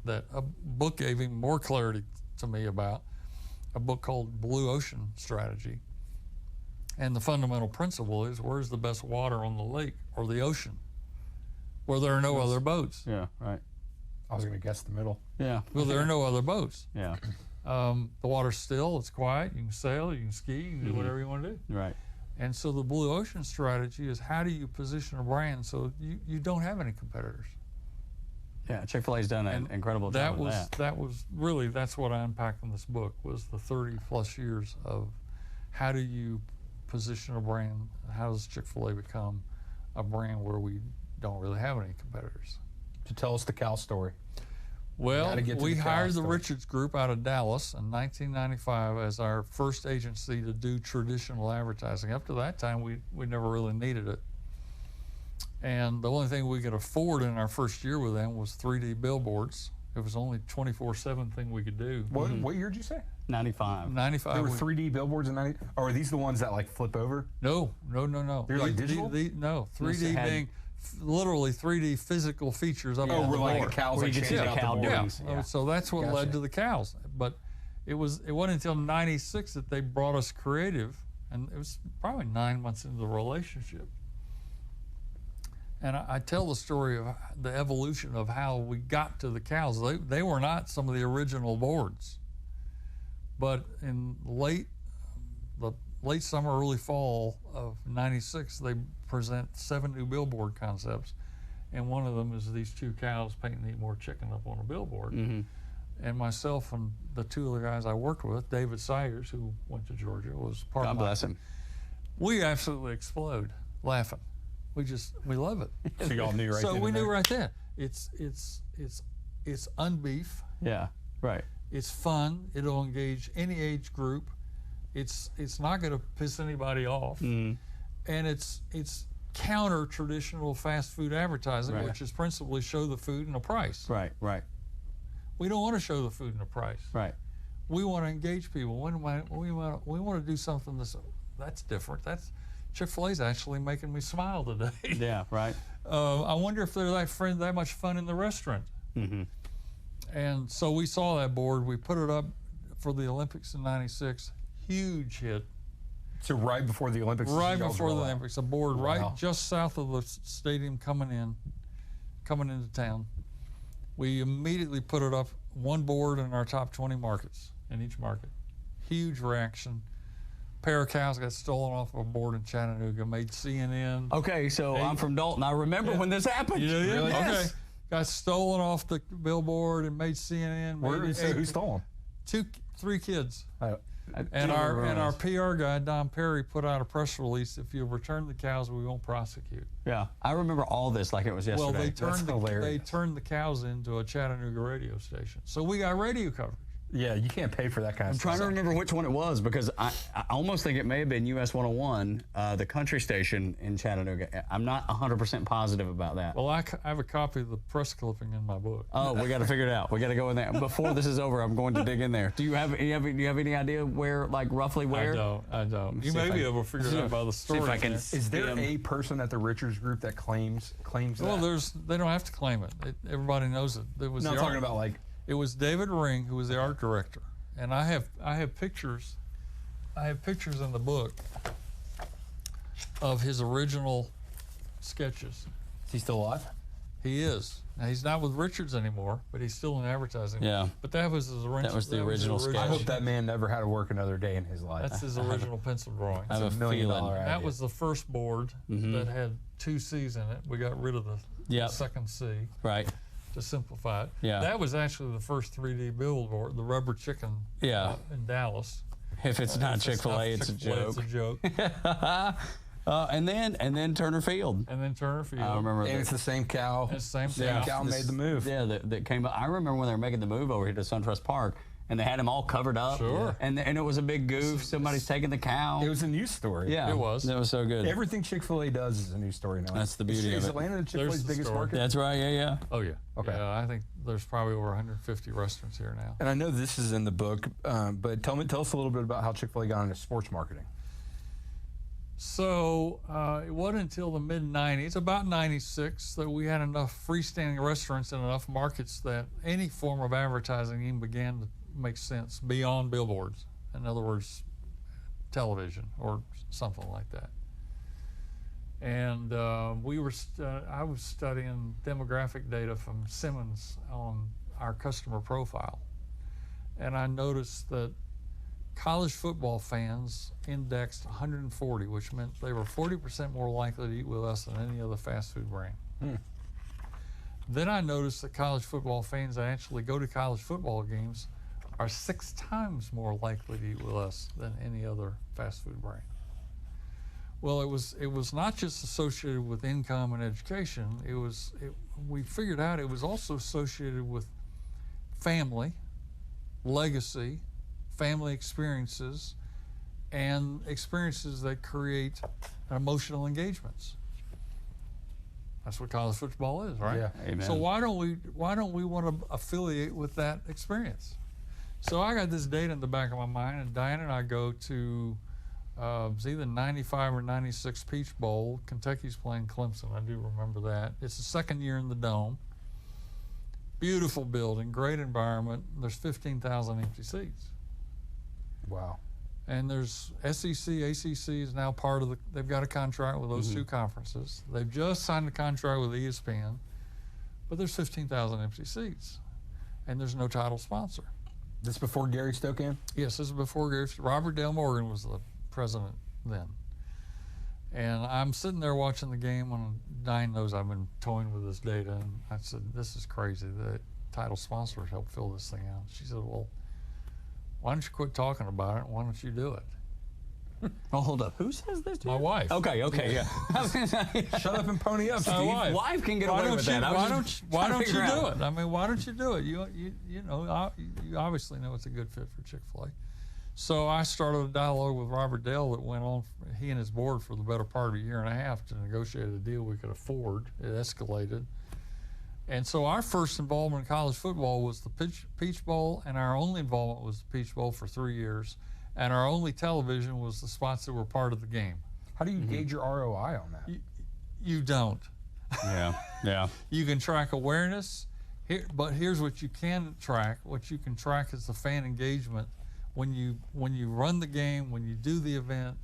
S4: that a book gave him more clarity to me about, a book called Blue Ocean Strategy. And the fundamental principle is, where's the best water on the lake or the ocean where there are no other boats?
S2: Yeah, right.
S3: I was going to guess the middle.
S2: Yeah.
S4: Well, there are no other boats.
S2: Yeah.
S4: The water's still, it's quiet, you can sail, you can ski, you can do whatever you want to do.
S2: Right.
S4: And so the Blue Ocean strategy is, how do you position a brand so you don't have any competitors?
S2: Yeah, Chick-fil-A's done an incredible job with that.
S4: That was really, that's what I unpacked in this book, was the 30 plus years of how do you position a brand, how does Chick-fil-A become a brand where we don't really have any competitors.
S3: To tell us the Cal story.
S4: Well, we hired the Richards Group out of Dallas in 1995 as our first agency to do traditional advertising. Up to that time, we never really needed it. And the only thing we could afford in our first year with them was 3D billboards. It was only 24/7 thing we could do.
S3: What year did you say?
S2: 95.
S4: 95.
S3: There were 3D billboards in 90. Or are these the ones that like flip over?
S4: No.
S3: They're like digital?
S4: No, 3D being literally 3D physical features up on the board.
S3: Like the cows like changing out the boards.
S4: Yeah. So that's what led to the cows. But it wasn't until '96 that they brought us creative, and it was probably 9 months into the relationship. And I tell the story of the evolution of how we got to the cows. They were not some of the original boards. But in late the late summer, early fall of '96, they present 7 new billboard concepts, and one of them is these 2 cows paint and eat more chicken up on a billboard. And myself and the 2 other guys I worked with, David Sayers, who went to Georgia, was part of
S2: God bless him.
S4: We absolutely explode laughing. We love it.
S3: So y'all knew right then.
S4: So we knew right then. It's unbeef.
S2: Yeah, right.
S4: It's fun. It'll engage any age group. It's not going to piss anybody off. And it's counter traditional fast food advertising, which is principally show the food and a price.
S2: Right, right.
S4: We don't want to show the food and a price.
S2: Right.
S4: We want to engage people. We want to do something that's different. Chick-fil-A's actually making me smile today.
S2: Yeah, right.
S4: I wonder if they're that much fun in the restaurant. And so we saw that board. We put it up for the Olympics in '96. Huge hit.
S3: So right before the Olympics?
S4: Right before the Olympics. A board right just south of the stadium coming into town. We immediately put it up, one board in our top 20 markets, in each market. Huge reaction. Pair of cows got stolen off of a board in Chattanooga, made CNN.
S2: Okay, so I'm from Dalton. I remember when this happened.
S4: Really?
S2: Yes.
S4: Okay. Got stolen off the billboard and made CNN.
S3: Who stole them?
S4: 3 kids. And our PR guy, Don Perry, put out a press release: if you return the cows, we won't prosecute.
S2: Yeah, I remember all this like it was yesterday.
S4: Well, they turned the cows into a Chattanooga radio station. So we got radio coverage.
S3: Yeah, you can't pay for that kind of stuff.
S2: I'm trying to remember which one it was, because I almost think it may have been US 101, the country station in Chattanooga. I'm not 100% positive about that.
S4: Well, I have a copy of the press clipping in my book.
S2: Oh, we got to figure it out. We got to go in there. Before this is over, I'm going to dig in there. Do you have any idea where, like roughly where?
S4: I don't. You may be able to figure it out by the story.
S2: See if I can.
S3: Is there a person at the Richards Group that claims that?
S4: Well, they don't have to claim it. Everybody knows it.
S3: I'm talking about like.
S4: It was David Ring, who was the art director, and I have pictures. I have pictures in the book of his original sketches.
S3: Is he still alive?
S4: He is. Now, he's not with Richards anymore, but he's still in advertising.
S2: Yeah.
S4: But that was his original.
S2: That was the original sketch.
S3: I hope that man never had to work another day in his life.
S4: That's his original pencil drawing.
S2: I have
S3: $1 million
S2: feeling.
S3: idea.
S4: That was the first board that had 2 C's in it. We got rid of the second C.
S2: Right.
S4: To simplify it.
S2: Yeah.
S4: That was actually the first 3D billboard, the rubber chicken in Dallas.
S2: If it's not Chick-fil-A, it's a joke.
S4: It's a joke.
S2: And then Turner Field.
S4: And then Turner Field.
S2: I remember
S3: and it's the same cow.
S4: It's the same
S3: cow made the move.
S2: Yeah, that came up. I remember when they were making the move over here to SunTrust Park, and they had him all covered up.
S4: Sure.
S2: And it was a big goof. Somebody's taking the cow.
S3: It was a news story.
S2: Yeah.
S4: It was.
S2: That was so good.
S3: Everything Chick-fil-A does is a news story now.
S2: That's the beauty of it.
S3: Is Atlanta Chick-fil-A's biggest market?
S2: That's right, yeah.
S4: Oh, yeah.
S3: Okay.
S4: Yeah, I think there's probably over 150 restaurants here now.
S3: And I know this is in the book, but tell us a little bit about how Chick-fil-A got into sports marketing.
S4: So it wasn't until the mid-'90s, about '96, that we had enough freestanding restaurants in enough markets that any form of advertising even began to make sense beyond billboards. In other words, television or something like that. And I was studying demographic data from Simmons on our customer profile, and I noticed that college football fans indexed 140, which meant they were 40% more likely to eat with us than any other fast food brand. Then I noticed that college football fans that actually go to college football games are 6 times more likely to eat with us than any other fast food brand. Well, it was not just associated with income and education. We figured out it was also associated with family, legacy, family experiences, and experiences that create emotional engagements. That's what college football is, right?
S3: Yeah.
S2: Amen.
S4: So why don't we want to affiliate with that experience? So I got this data in the back of my mind, and Diane and I go to it's either 95 or 96 Peach Bowl. Kentucky's playing Clemson. I do remember that. It's the second year in the Dome. Beautiful building, great environment. There's 15,000 empty seats.
S3: Wow.
S4: And there's SEC, ACC is now part of they've got a contract with those 2 conferences. They've just signed a contract with ESPN, but there's 15,000 empty seats, and there's no title sponsor.
S3: This before Gary Stokan?
S4: Yes, this is before Gary. Robert Dale Morgan was the president then. And I'm sitting there watching the game, and Diane knows I've been toying with this data, and I said, this is crazy. The title sponsors helped fill this thing out. She said, well, why don't you quit talking about it? Why don't you do it?
S2: Oh, hold up. Who says this to
S4: My
S2: you?
S4: wife.
S2: Okay, yeah.
S3: Shut up and pony up, Steve.
S4: My
S2: wife can get away with that.
S4: Why don't you do it? I mean, why don't you do it? You know, you obviously know it's a good fit for Chick-fil-A. So I started a dialogue with Robert Dale that went on, he and his board, for the better part of a year and a half to negotiate a deal we could afford. It escalated. And so our first involvement in college football was the Peach Bowl, and our only involvement was the Peach Bowl for 3 years. And our only television was the spots that were part of the game.
S3: How do you gauge your ROI on that?
S4: You don't.
S2: Yeah.
S4: You can track awareness, but here's what you can track. What you can track is the fan engagement. When you run the game, when you do the event,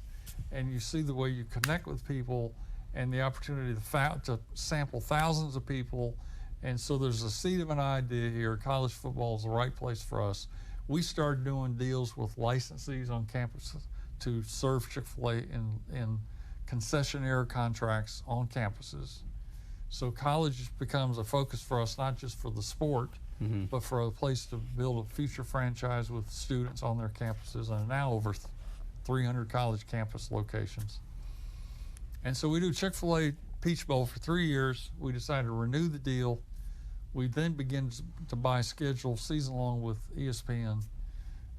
S4: and you see the way you connect with people, and the opportunity to sample thousands of people. And so there's a seed of an idea here. College football is the right place for us. We started doing deals with licensees on campuses to serve Chick-fil-A in concessionaire contracts on campuses. So college becomes a focus for us, not just for the sport, but for a place to build a future franchise with students on their campuses, and now over 300 college campus locations. And so we do Chick-fil-A Peach Bowl for 3 years. We decided to renew the deal. We then begin to buy schedule season long with ESPN.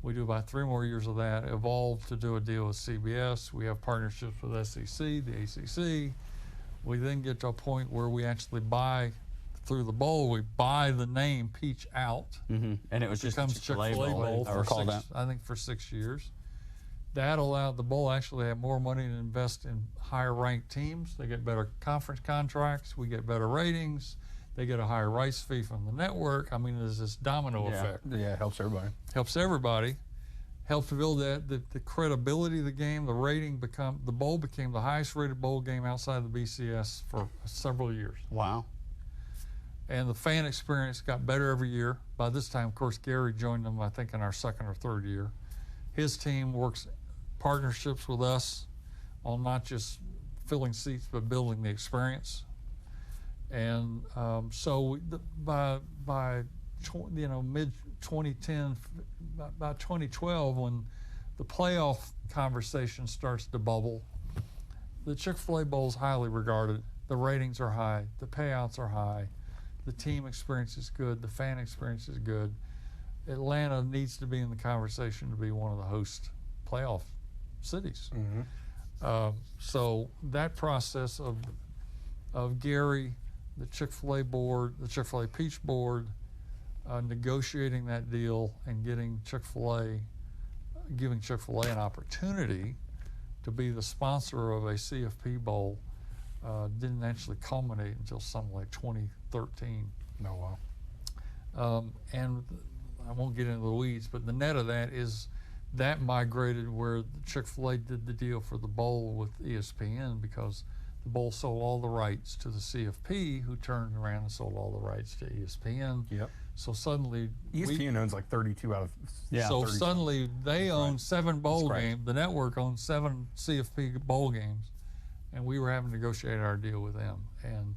S4: We do about 3 more years of that. Evolved to do a deal with CBS. We have partnerships with SEC, the ACC. We then get to a point where we actually buy, through the bowl, we buy the name Peach out.
S2: And it was just
S4: becomes Chick-fil-A Bowl
S2: I recall that.
S4: I think for 6 years. That allowed the bowl actually have more money to invest in higher ranked teams. They get better conference contracts. We get better ratings. They get a higher rights fee from the network. I mean, there's this domino effect.
S3: Yeah, it helps everybody.
S4: Helps everybody. Helps to build the credibility of the game. The rating the bowl became the highest rated bowl game outside the BCS for several years.
S2: Wow.
S4: And the fan experience got better every year. By this time, of course, Gary joined them, I think, in our 2nd or 3rd year. His team works partnerships with us on not just filling seats, but building the experience. And so by mid 2010, about 2012, when the playoff conversation starts to bubble, the Chick-fil-A Bowl is highly regarded. The ratings are high. The payouts are high. The team experience is good. The fan experience is good. Atlanta needs to be in the conversation to be one of the host playoff cities. So that process of Gary, the Chick-fil-A board, the Chick-fil-A Peach board, negotiating that deal and giving Chick-fil-A an opportunity to be the sponsor of a CFP Bowl didn't actually culminate until something like 2013.
S3: Oh, wow.
S4: And I won't get into the weeds, but the net of that is that migrated where Chick-fil-A did the deal for the bowl with ESPN, because the bowl sold all the rights to the CFP, who turned around and sold all the rights to ESPN.
S3: Yep.
S4: So suddenly
S3: ESPN owns like 32 out of
S4: So
S3: 30.
S4: suddenly they own 7 bowl games. The network owns 7 CFP bowl games, and we were having to negotiate our deal with them. And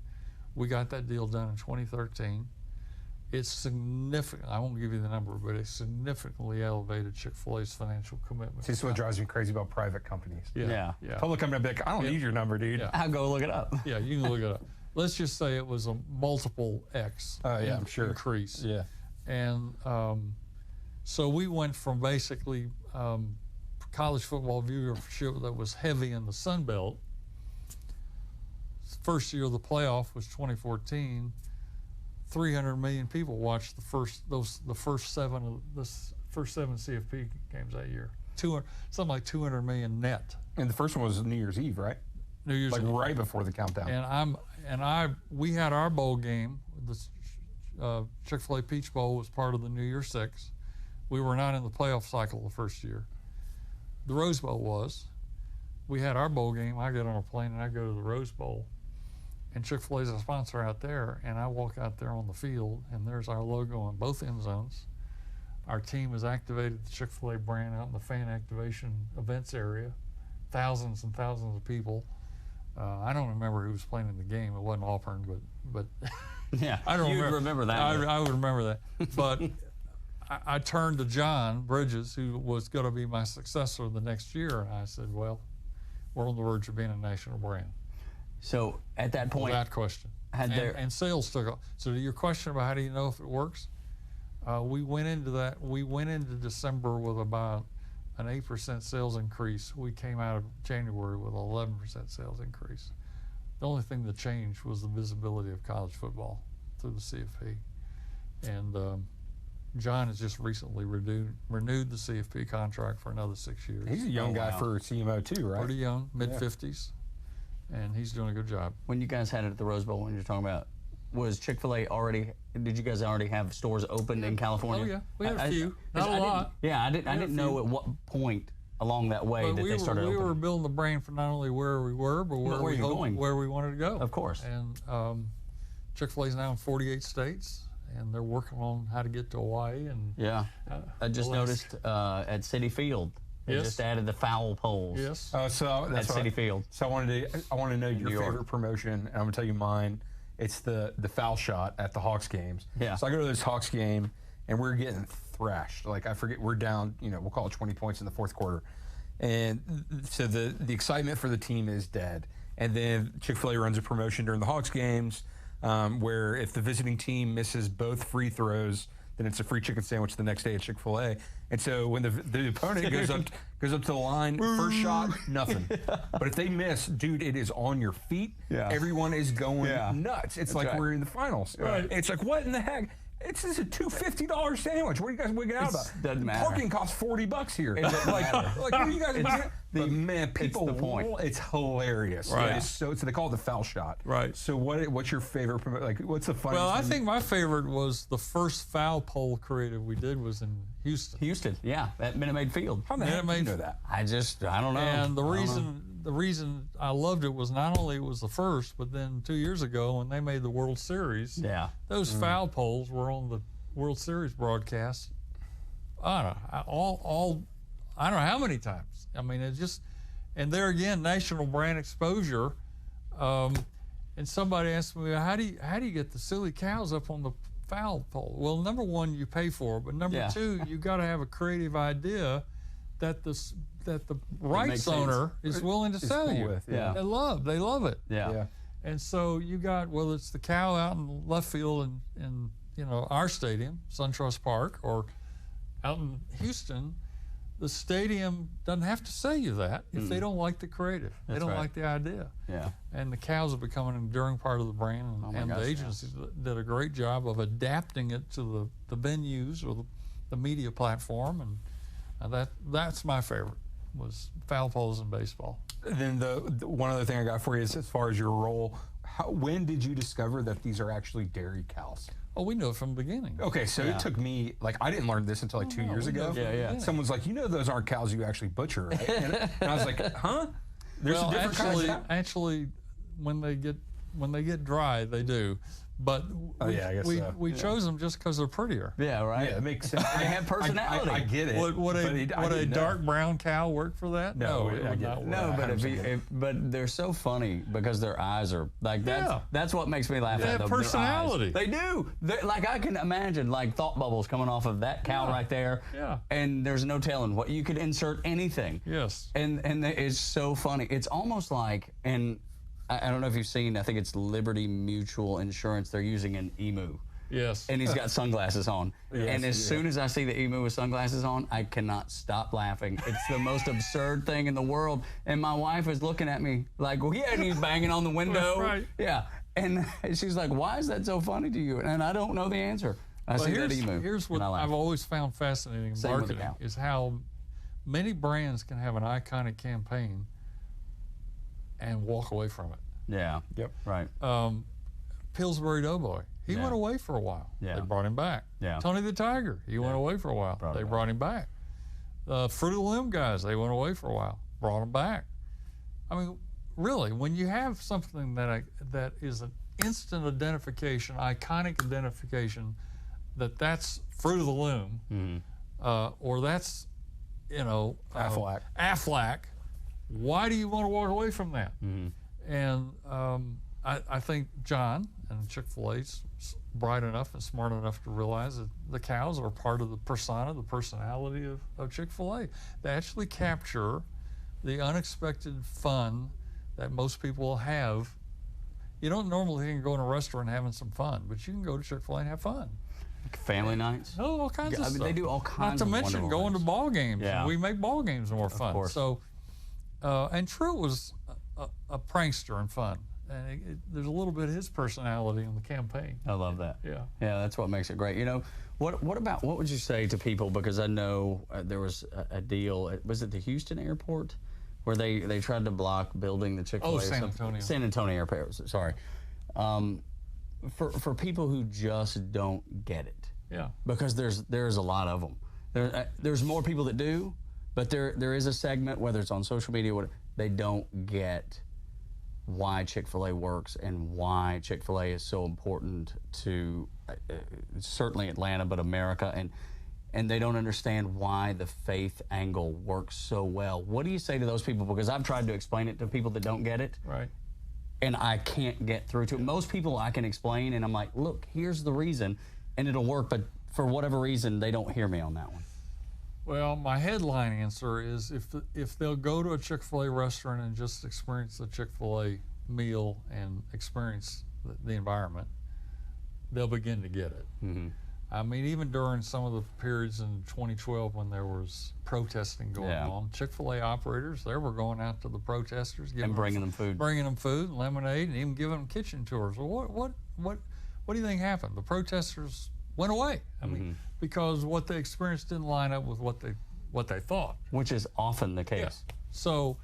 S4: we got that deal done in 2013. It's significant. I won't give you the number, but it significantly elevated Chick-fil-A's financial commitment.
S3: See, this is what drives me crazy about private companies.
S2: Yeah.
S3: Public company, I'd be like, I don't need your number, dude.
S4: Yeah.
S2: I'll go look it up.
S4: Yeah, you can look it up. Let's just say it was a multiple X
S3: I'm sure.
S4: increase.
S3: Yeah.
S4: And so we went from basically college football viewership that was heavy in the Sun Belt. First year of the playoff was 2014. 300 million people watched the first 7 CFP games that year. Something like 200 million net.
S3: And the first one was New Year's Eve, right?
S4: New Year's
S3: Eve.
S4: Eve.
S3: Right before the countdown.
S4: We had our bowl game. The Chick-fil-A Peach Bowl was part of the New Year's Six. We were not in the playoff cycle the first year. The Rose Bowl was. We had our bowl game. I get on a plane and I go to the Rose Bowl. And Chick-fil-A's a sponsor out there, and I walk out there on the field, and there's our logo on both end zones. Our team has activated the Chick-fil-A brand out in the fan activation events area, thousands and thousands of people. I don't remember who was playing in the game. It wasn't Auburn, but
S2: yeah,
S4: I don't
S2: remember that.
S4: I would remember that. But I turned to John Bridges, who was going to be my successor the next year, and I said, well, we're on the verge of being a national brand.
S2: So at that point,
S4: without question, and sales took off. So to your question about how do you know if it works, we went into December with about an 8% sales increase. We came out of January with an 11% sales increase. The only thing that changed was the visibility of college football through the CFP. And John has just recently renewed the CFP contract for another 6 years.
S3: He's a young guy for CMO too, right?
S4: Pretty young, mid-50s, and he's doing a good job.
S2: When you guys had it at the Rose Bowl, when you're talking about, was Chick-Fil-A did you guys already have stores opened in California?
S4: Oh yeah, we had a few, not a lot.
S2: I didn't know at what point along that way that they started opening.
S4: We were building the brand for not only where we were, but where we wanted to go.
S2: Of course.
S4: And Chick-fil-A is now in 48 states. And they're working on how to get to Hawaii. And
S2: I just noticed at Citi Field, they just added the foul poles.
S4: Yes.
S3: So that's
S2: at Citi Field.
S3: So I wanted to know your favorite promotion, and I'm gonna tell you mine. It's the foul shot at the Hawks games.
S2: Yeah.
S3: So I go to this Hawks game, and we're getting thrashed. Like I forget, we're down. We'll call it 20 points in the fourth quarter, and so the excitement for the team is dead. And then Chick-fil-A runs a promotion during the Hawks games. Where if the visiting team misses both free throws, then it's a free chicken sandwich the next day at Chick-fil-A. And so when the opponent goes up to the line, first shot, nothing. But if they miss, dude, it is on your feet.
S2: Yeah.
S3: Everyone is going nuts. It's like we're in the finals.
S4: Right.
S3: It's like, what in the heck? It's just a $250 sandwich. What are you guys wigging out about?
S2: Doesn't matter.
S3: Parking costs $40 here.
S2: It doesn't matter.
S3: Like, what are you guys doing? But man, people,
S2: it's the point.
S3: It's hilarious.
S4: Right.
S3: It's so they call it the foul shot.
S4: Right.
S3: So what's your favorite? Like, what's the funniest?
S4: Well, I think my favorite was the first foul pole creative we did was in Houston.
S2: Houston, yeah, at Minute Maid Field.
S3: How the heck do you know that?
S2: I don't know.
S4: And the reason I loved it was not only it was the first, but then 2 years ago when they made the World Series, those foul poles were on the World Series broadcast. I don't know, I don't know how many times. I mean, it's just, and there again, national brand exposure. And somebody asked me, how do you get the silly cows up on the foul pole? Well, number one, you pay for it, but number two, you got to have a creative idea that the rights owner is willing to sell you.
S3: With,
S2: yeah.
S4: They love it.
S2: Yeah.
S4: And so you got, whether it's the cow out in left field in our stadium, SunTrust Park, or out in Houston, the stadium doesn't have to sell you that if they don't like the creative. They don't like the idea.
S2: Yeah.
S4: And the cows have become an enduring part of the brand, and the agencies did a great job of adapting it to the venues or the media platform, and that's my favorite, was foul poles in baseball.
S3: Then the one other thing I got for you is, as far as your role, when did you discover that these are actually dairy cows?
S4: Oh, we knew it from the beginning.
S3: Okay, so it took me, I didn't learn this until 2 years ago.
S2: Yeah.
S3: Someone's like, those aren't cows you actually butcher, right? And I was like, huh? There's a different kind of cow?
S4: Actually, when they get dry, they do. But we chose them just because they're prettier.
S2: Yeah, right.
S3: Yeah, it makes sense.
S2: They have personality.
S3: I get it.
S4: Would a dark brown cow work for that?
S3: No,
S4: it would not work.
S2: No, but they're so funny because their eyes are like that's what makes me laugh.
S4: They have personality.
S2: They do. Like I can imagine thought bubbles coming off of that cow right there.
S4: Yeah.
S2: And there's no telling what you could insert anything.
S4: Yes.
S2: And it's so funny. It's almost like, and I don't know if you've seen, I think it's Liberty Mutual Insurance. They're using an emu.
S4: Yes.
S2: And he's got sunglasses on.
S3: Yes,
S2: and as soon as I see the emu with sunglasses on, I cannot stop laughing. It's the most absurd thing in the world. And my wife is looking at me like, well, yeah, and he's banging on the window.
S4: Right.
S2: Yeah. And she's like, why is that so funny to you? And I don't know the answer. I see that emu.
S4: Here's what I've always found fascinating in marketing is how many brands can have an iconic campaign and walk away from it.
S2: Yeah.
S3: Yep.
S2: Right.
S4: Pillsbury Doughboy. He went away for a while.
S2: Yeah.
S4: They brought him back.
S2: Yeah.
S4: Tony the Tiger. He went away for a while. They brought him back. Fruit of the Loom guys. They went away for a while. Brought him back. I mean, really, when you have something that is an instant identification, iconic identification, that's Fruit of the Loom, or that's
S3: Aflac.
S4: Aflac. Why do you want to walk away from that? And I think John and Chick-fil-A's bright enough and smart enough to realize that the cows are part of the persona, the personality of Chick-fil-A. They actually capture the unexpected fun that most people have. You don't normally go in a restaurant having some fun, but you can go to Chick-fil-A and have fun.
S2: Family nights?
S4: Oh, all kinds of stuff.
S2: They do all kinds of
S4: Not to mention going to ball games.
S2: Yeah.
S4: We make ball games more fun.
S2: Of course.
S4: So, and True was a prankster and fun. And there's a little bit of his personality in the campaign.
S2: I love that.
S4: Yeah.
S2: Yeah, that's what makes it great. You know, what would you say to people, because I know there was a deal, was it the Houston airport, where they tried to block building the Chick-fil-A?
S4: Oh, San Antonio.
S2: San Antonio airport, sorry. For people who just don't get it.
S4: Yeah.
S2: Because there's a lot of them. There's more people that do, but there is a segment, whether it's on social media, they don't get why Chick-fil-A works and why Chick-fil-A is so important to certainly Atlanta, but America, and they don't understand why the faith angle works so well. What do you say to those people? Because I've tried to explain it to people that don't get it.
S4: Right.
S2: And I can't get through to it. Most people I can explain, and I'm like, look, here's the reason, and it'll work, but for whatever reason, they don't hear me on that one.
S4: Well, my headline answer is if they'll go to a Chick-fil-A restaurant and just experience the Chick-fil-A meal and experience the environment, they'll begin to get it. I mean, even during some of the periods in 2012 when there was protesting going on, Chick-fil-A operators, they were going out to the protesters
S2: and bringing them food,
S4: lemonade, and even giving them kitchen tours. Well, what do you think happened? The protesters went away. I mean, because what they experienced didn't line up with what they thought.
S2: Which is often the case.
S4: Yeah. So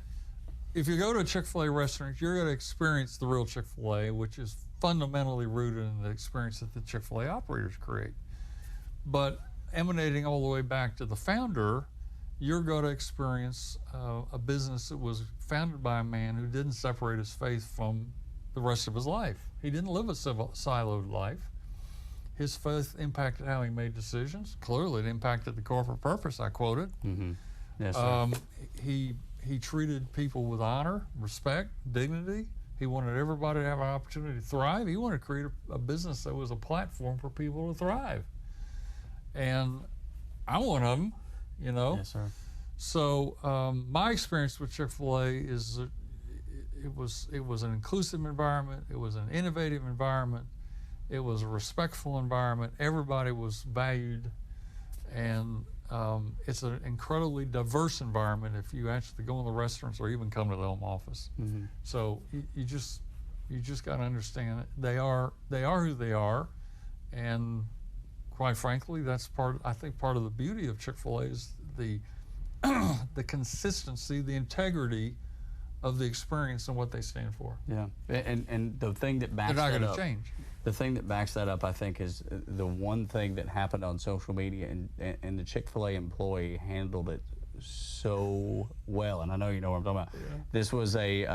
S4: if you go to a Chick-fil-A restaurant, you're going to experience the real Chick-fil-A, which is fundamentally rooted in the experience that the Chick-fil-A operators create. But emanating all the way back to the founder, you're going to experience a business that was founded by a man who didn't separate his faith from the rest of his life. He didn't live a siloed life. His faith impacted how he made decisions. Clearly, it impacted the corporate purpose I quoted.
S2: Yes, sir.
S4: He treated people with honor, respect, dignity. He wanted everybody to have an opportunity to thrive. He wanted to create a business that was a platform for people to thrive. And I'm one of them, you know.
S2: Yes, sir.
S4: So my experience with Chick-fil-A is it was an inclusive environment. It was an innovative environment. It was a respectful environment. Everybody was valued, and it's an incredibly diverse environment if you actually go in the restaurants or even come to the home office. So you just got to understand it. They are who they are, and quite frankly, that's I think part of the beauty of Chick-fil-A is the consistency, the integrity of the experience and what they stand for.
S2: Yeah, and the thing that backs
S4: they're not
S2: that
S4: going
S2: up,
S4: to change.
S2: The thing that backs that up, I think, is the one thing that happened on social media, and the Chick-fil-A employee handled it so well. And I know you know what I'm talking about.
S4: Yeah.
S2: This was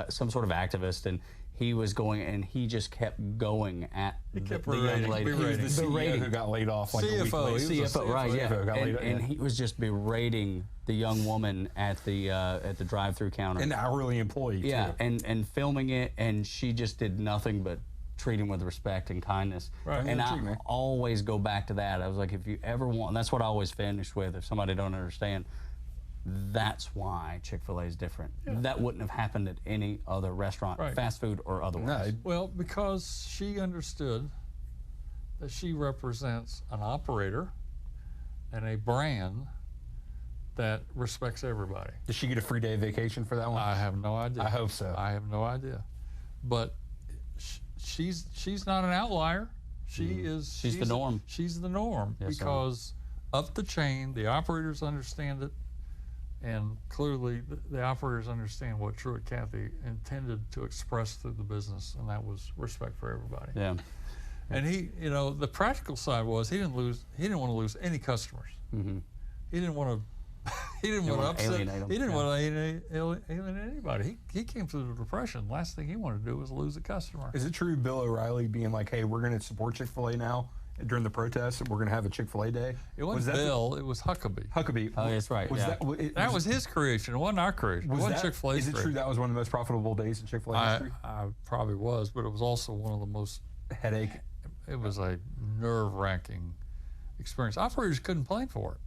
S2: some sort of activist, and he was going, and he just kept going at the young lady.
S3: He was the CEO who got laid off like a week later.
S2: CFO, right? Yeah,
S3: and
S2: he was just berating the young woman at the drive-through counter,
S3: an hourly employee.
S2: Yeah,
S3: too.
S2: and filming it, and she just did nothing but treat him with respect and kindness.
S4: Right.
S2: And I always go back to that. I was like, if you ever want, and that's what I always finish with. If somebody don't understand, that's why Chick-fil-A is different. Yeah. That wouldn't have happened at any other restaurant, fast food or otherwise.
S3: No.
S4: Well, because she understood that she represents an operator and a brand that respects everybody.
S3: Did she get a free day of vacation for that one?
S4: I have no idea.
S3: I hope so.
S4: I have no idea. But she's not an outlier. She's
S2: the norm.
S4: She's the norm,
S2: yes,
S4: because up the chain, the operators understand it, and clearly the operators understand what Truett Cathy intended to express through the business, and that was respect for everybody.
S2: Yeah.
S4: And he, you know, the practical side was he didn't want to lose any customers.
S2: Mm-hmm.
S4: He didn't want to. He didn't want to upset.
S2: Alienate them.
S4: He didn't want to alienate anybody. He came through the Depression. Last thing he wanted to do was lose a customer.
S3: Is it true Bill O'Reilly being like, hey, we're going to support Chick-fil-A now, during the protests, we're going to have a Chick-fil-A day.
S4: It wasn't Bill, it was Huckabee.
S3: Huckabee.
S2: Oh, that's right.
S4: That was his creation. It wasn't our creation. It wasn't Chick-fil-A's
S3: creation. Is it true that was one of the most profitable days in Chick-fil-A history?
S4: I probably was, but it was also one of the most...
S3: Headache.
S4: It was a nerve-wracking experience. Operators couldn't plan for it.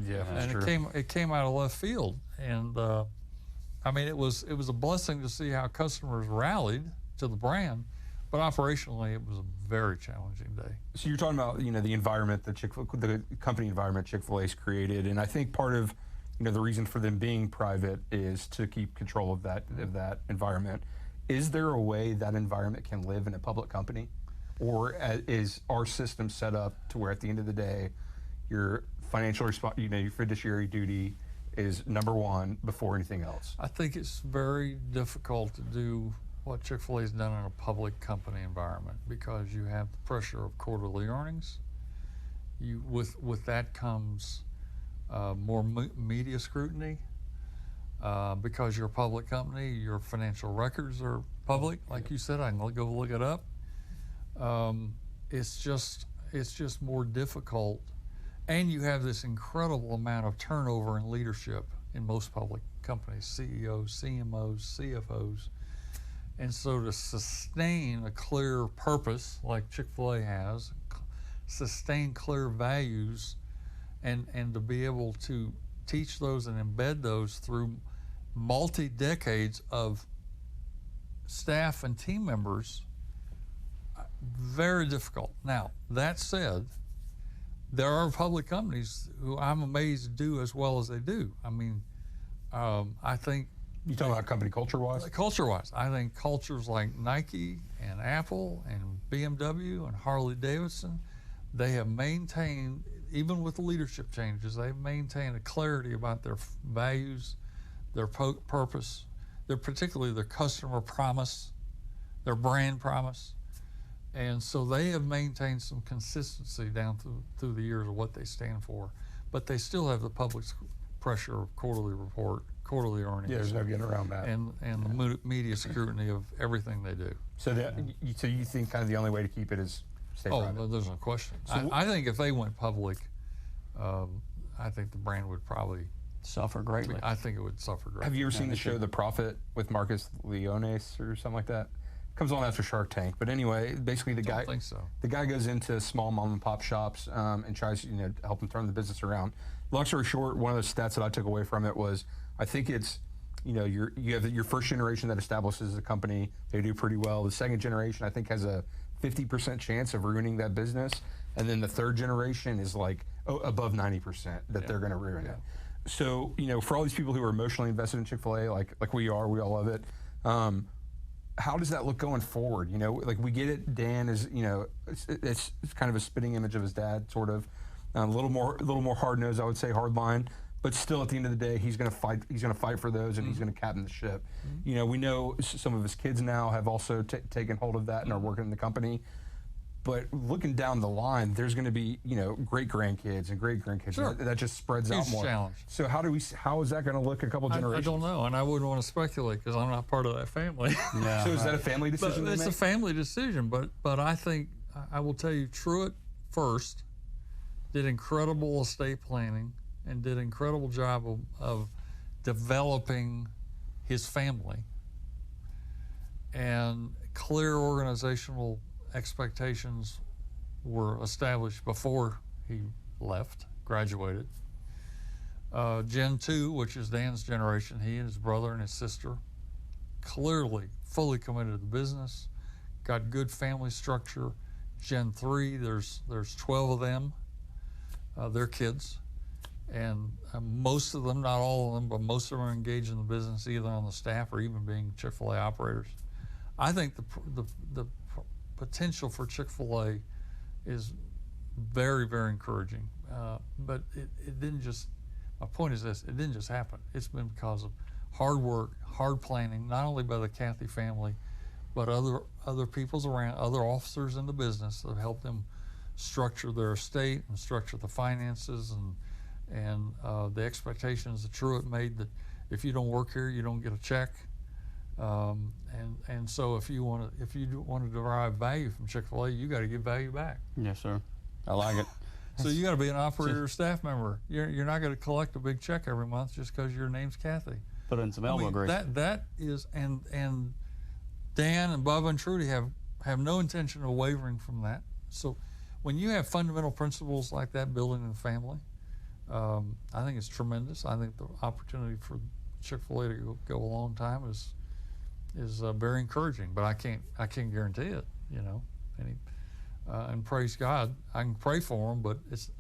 S3: Yeah,
S4: and
S3: true.
S4: It came out of left field, and I mean it was a blessing to see how customers rallied to the brand, but operationally it was a very challenging day.
S3: So you're talking about the environment that the company environment Chick-fil-A's created, and I think part of the reason for them being private is to keep control of that environment. Is there a way that environment can live in a public company, or is our system set up to where at the end of the day, your financial your fiduciary duty is number one before anything else?
S4: I think it's very difficult to do what Chick-fil-A has done in a public company environment because you have the pressure of quarterly earnings. With that comes more media scrutiny. Because you're a public company, your financial records are public. Like you said, I can go look it up. It's just more difficult. And you have this incredible amount of turnover in leadership in most public companies, CEOs, CMOs, CFOs. And so to sustain a clear purpose like Chick-fil-A has, sustain clear values, and to be able to teach those and embed those through multi-decades of staff and team members, very difficult. Now, that said, there are public companies who I'm amazed do as well as they do. I mean, I think...
S3: You talking about company culture-wise?
S4: Culture-wise. I think cultures like Nike and Apple and BMW and Harley-Davidson, they have maintained, even with the leadership changes, they've maintained a clarity about their values, their purpose, particularly their customer promise, their brand promise. And so they have maintained some consistency down through the years of what they stand for. But they still have the public's pressure of quarterly report, quarterly earnings.
S3: Yeah, there's no getting around that.
S4: And the media scrutiny of everything they do.
S3: So you think kind of the only way to keep it is stay private?
S4: Oh, there's no question. So I think if they went public, I think the brand would probably
S2: suffer greatly.
S4: I think it would suffer greatly.
S3: Have you ever seen the show The Profit with Marcus Leones or something like that? Comes on after Shark Tank, but anyway, basically the guy goes into small mom and pop shops and tries to help them turn the business around. Long story short, one of the stats that I took away from it was I think it's you have your first generation that establishes a company, they do pretty well. The second generation I think has a 50% chance of ruining that business, and then the third generation is like above 90% that they're going to ruin it. So for all these people who are emotionally invested in Chick-fil-A, like we all love it. How does that look going forward? Like we get it. Dan is, it's kind of a spitting image of his dad, sort of. A little more hard nosed, I would say, hard line. But still, at the end of the day, he's going to fight. He's going to fight for those, and he's going to captain the ship. We know some of his kids now have also taken hold of that and are working in the company. But looking down the line, there's going to be great grandkids and great grandkids.
S4: Sure.
S3: That just spreads out more.
S4: Challenge.
S3: So how is that going to look a couple generations?
S4: I don't know, and I wouldn't want to speculate because I'm not part of that family.
S3: Yeah, so is that a family decision?
S4: It's a family decision, but I think I will tell you, Truett first did incredible estate planning and did an incredible job of developing his family and clear organizational expectations were established before he left, graduated. Gen 2, which is Dan's generation, he and his brother and his sister, clearly fully committed to the business, got good family structure. Gen 3, there's 12 of them, they're kids, and most of them, not all of them, but most of them are engaged in the business either on the staff or even being Chick-fil-A operators. I think the potential for Chick-fil-A is very, very encouraging. But it didn't just, my point is this, it didn't just happen. It's been because of hard work, hard planning, not only by the Cathy family, but other people's around, other officers in the business that have helped them structure their estate and structure the finances and the expectations that Truett made that if you don't work here, you don't get a check. And so if you want to derive value from Chick-fil-A, you got to give value back.
S2: Yes, sir. I like it.
S4: So you got to be an operator or staff member. You're not going to collect a big check every month just because your name's Kathy.
S2: Put in some elbow grease.
S4: That is, and Dan and Bubba and Trudy have no intention of wavering from that. So when you have fundamental principles like that building in the family, I think it's tremendous. I think the opportunity for Chick-fil-A to go a long time is very encouraging. But I can't guarantee it, you know. And praise God, I can pray for them, but it's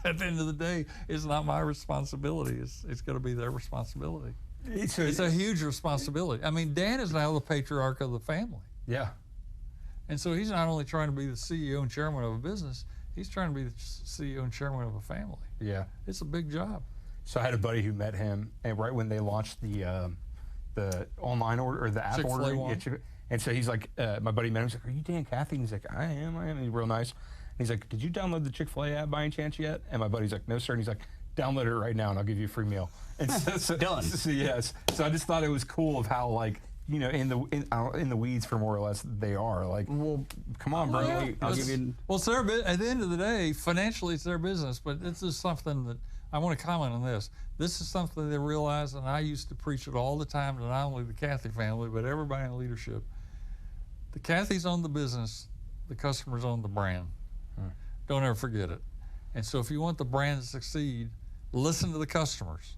S4: at the end of the day, it's not my responsibility. It's going to be their responsibility. It's a huge responsibility. I mean, Dan is now the patriarch of the family.
S3: Yeah.
S4: And so he's not only trying to be the CEO and chairman of a business, he's trying to be the CEO and chairman of a family.
S3: Yeah.
S4: It's a big job.
S3: So I had a buddy who met him, and right when they launched the online order or the app
S4: Chick-fil-A
S3: ordering, and so he's like, my buddy met him. He's like, "Are you Dan Kathy?" And he's like, "I am." And he's real nice. And he's like, "Did you download the Chick-fil-A app by any chance yet?" And my buddy's like, "No, sir." And he's like, "Download it right now, and I'll give you a free meal." And so
S2: Done.
S3: So yes. So I just thought it was cool of how, like, you know, in the weeds for more or less they are. Like, well, come on, bro.
S4: Yeah.
S3: I'll give you.
S4: Well, it's their at the end of the day, financially, it's their business. But this is something that I want to comment on this. This is something they realize, and I used to preach it all the time to not only the Kathy family, but everybody in leadership. The Kathys own the business, the customers own the brand. Don't ever forget it. And so if you want the brand to succeed, listen to the customers.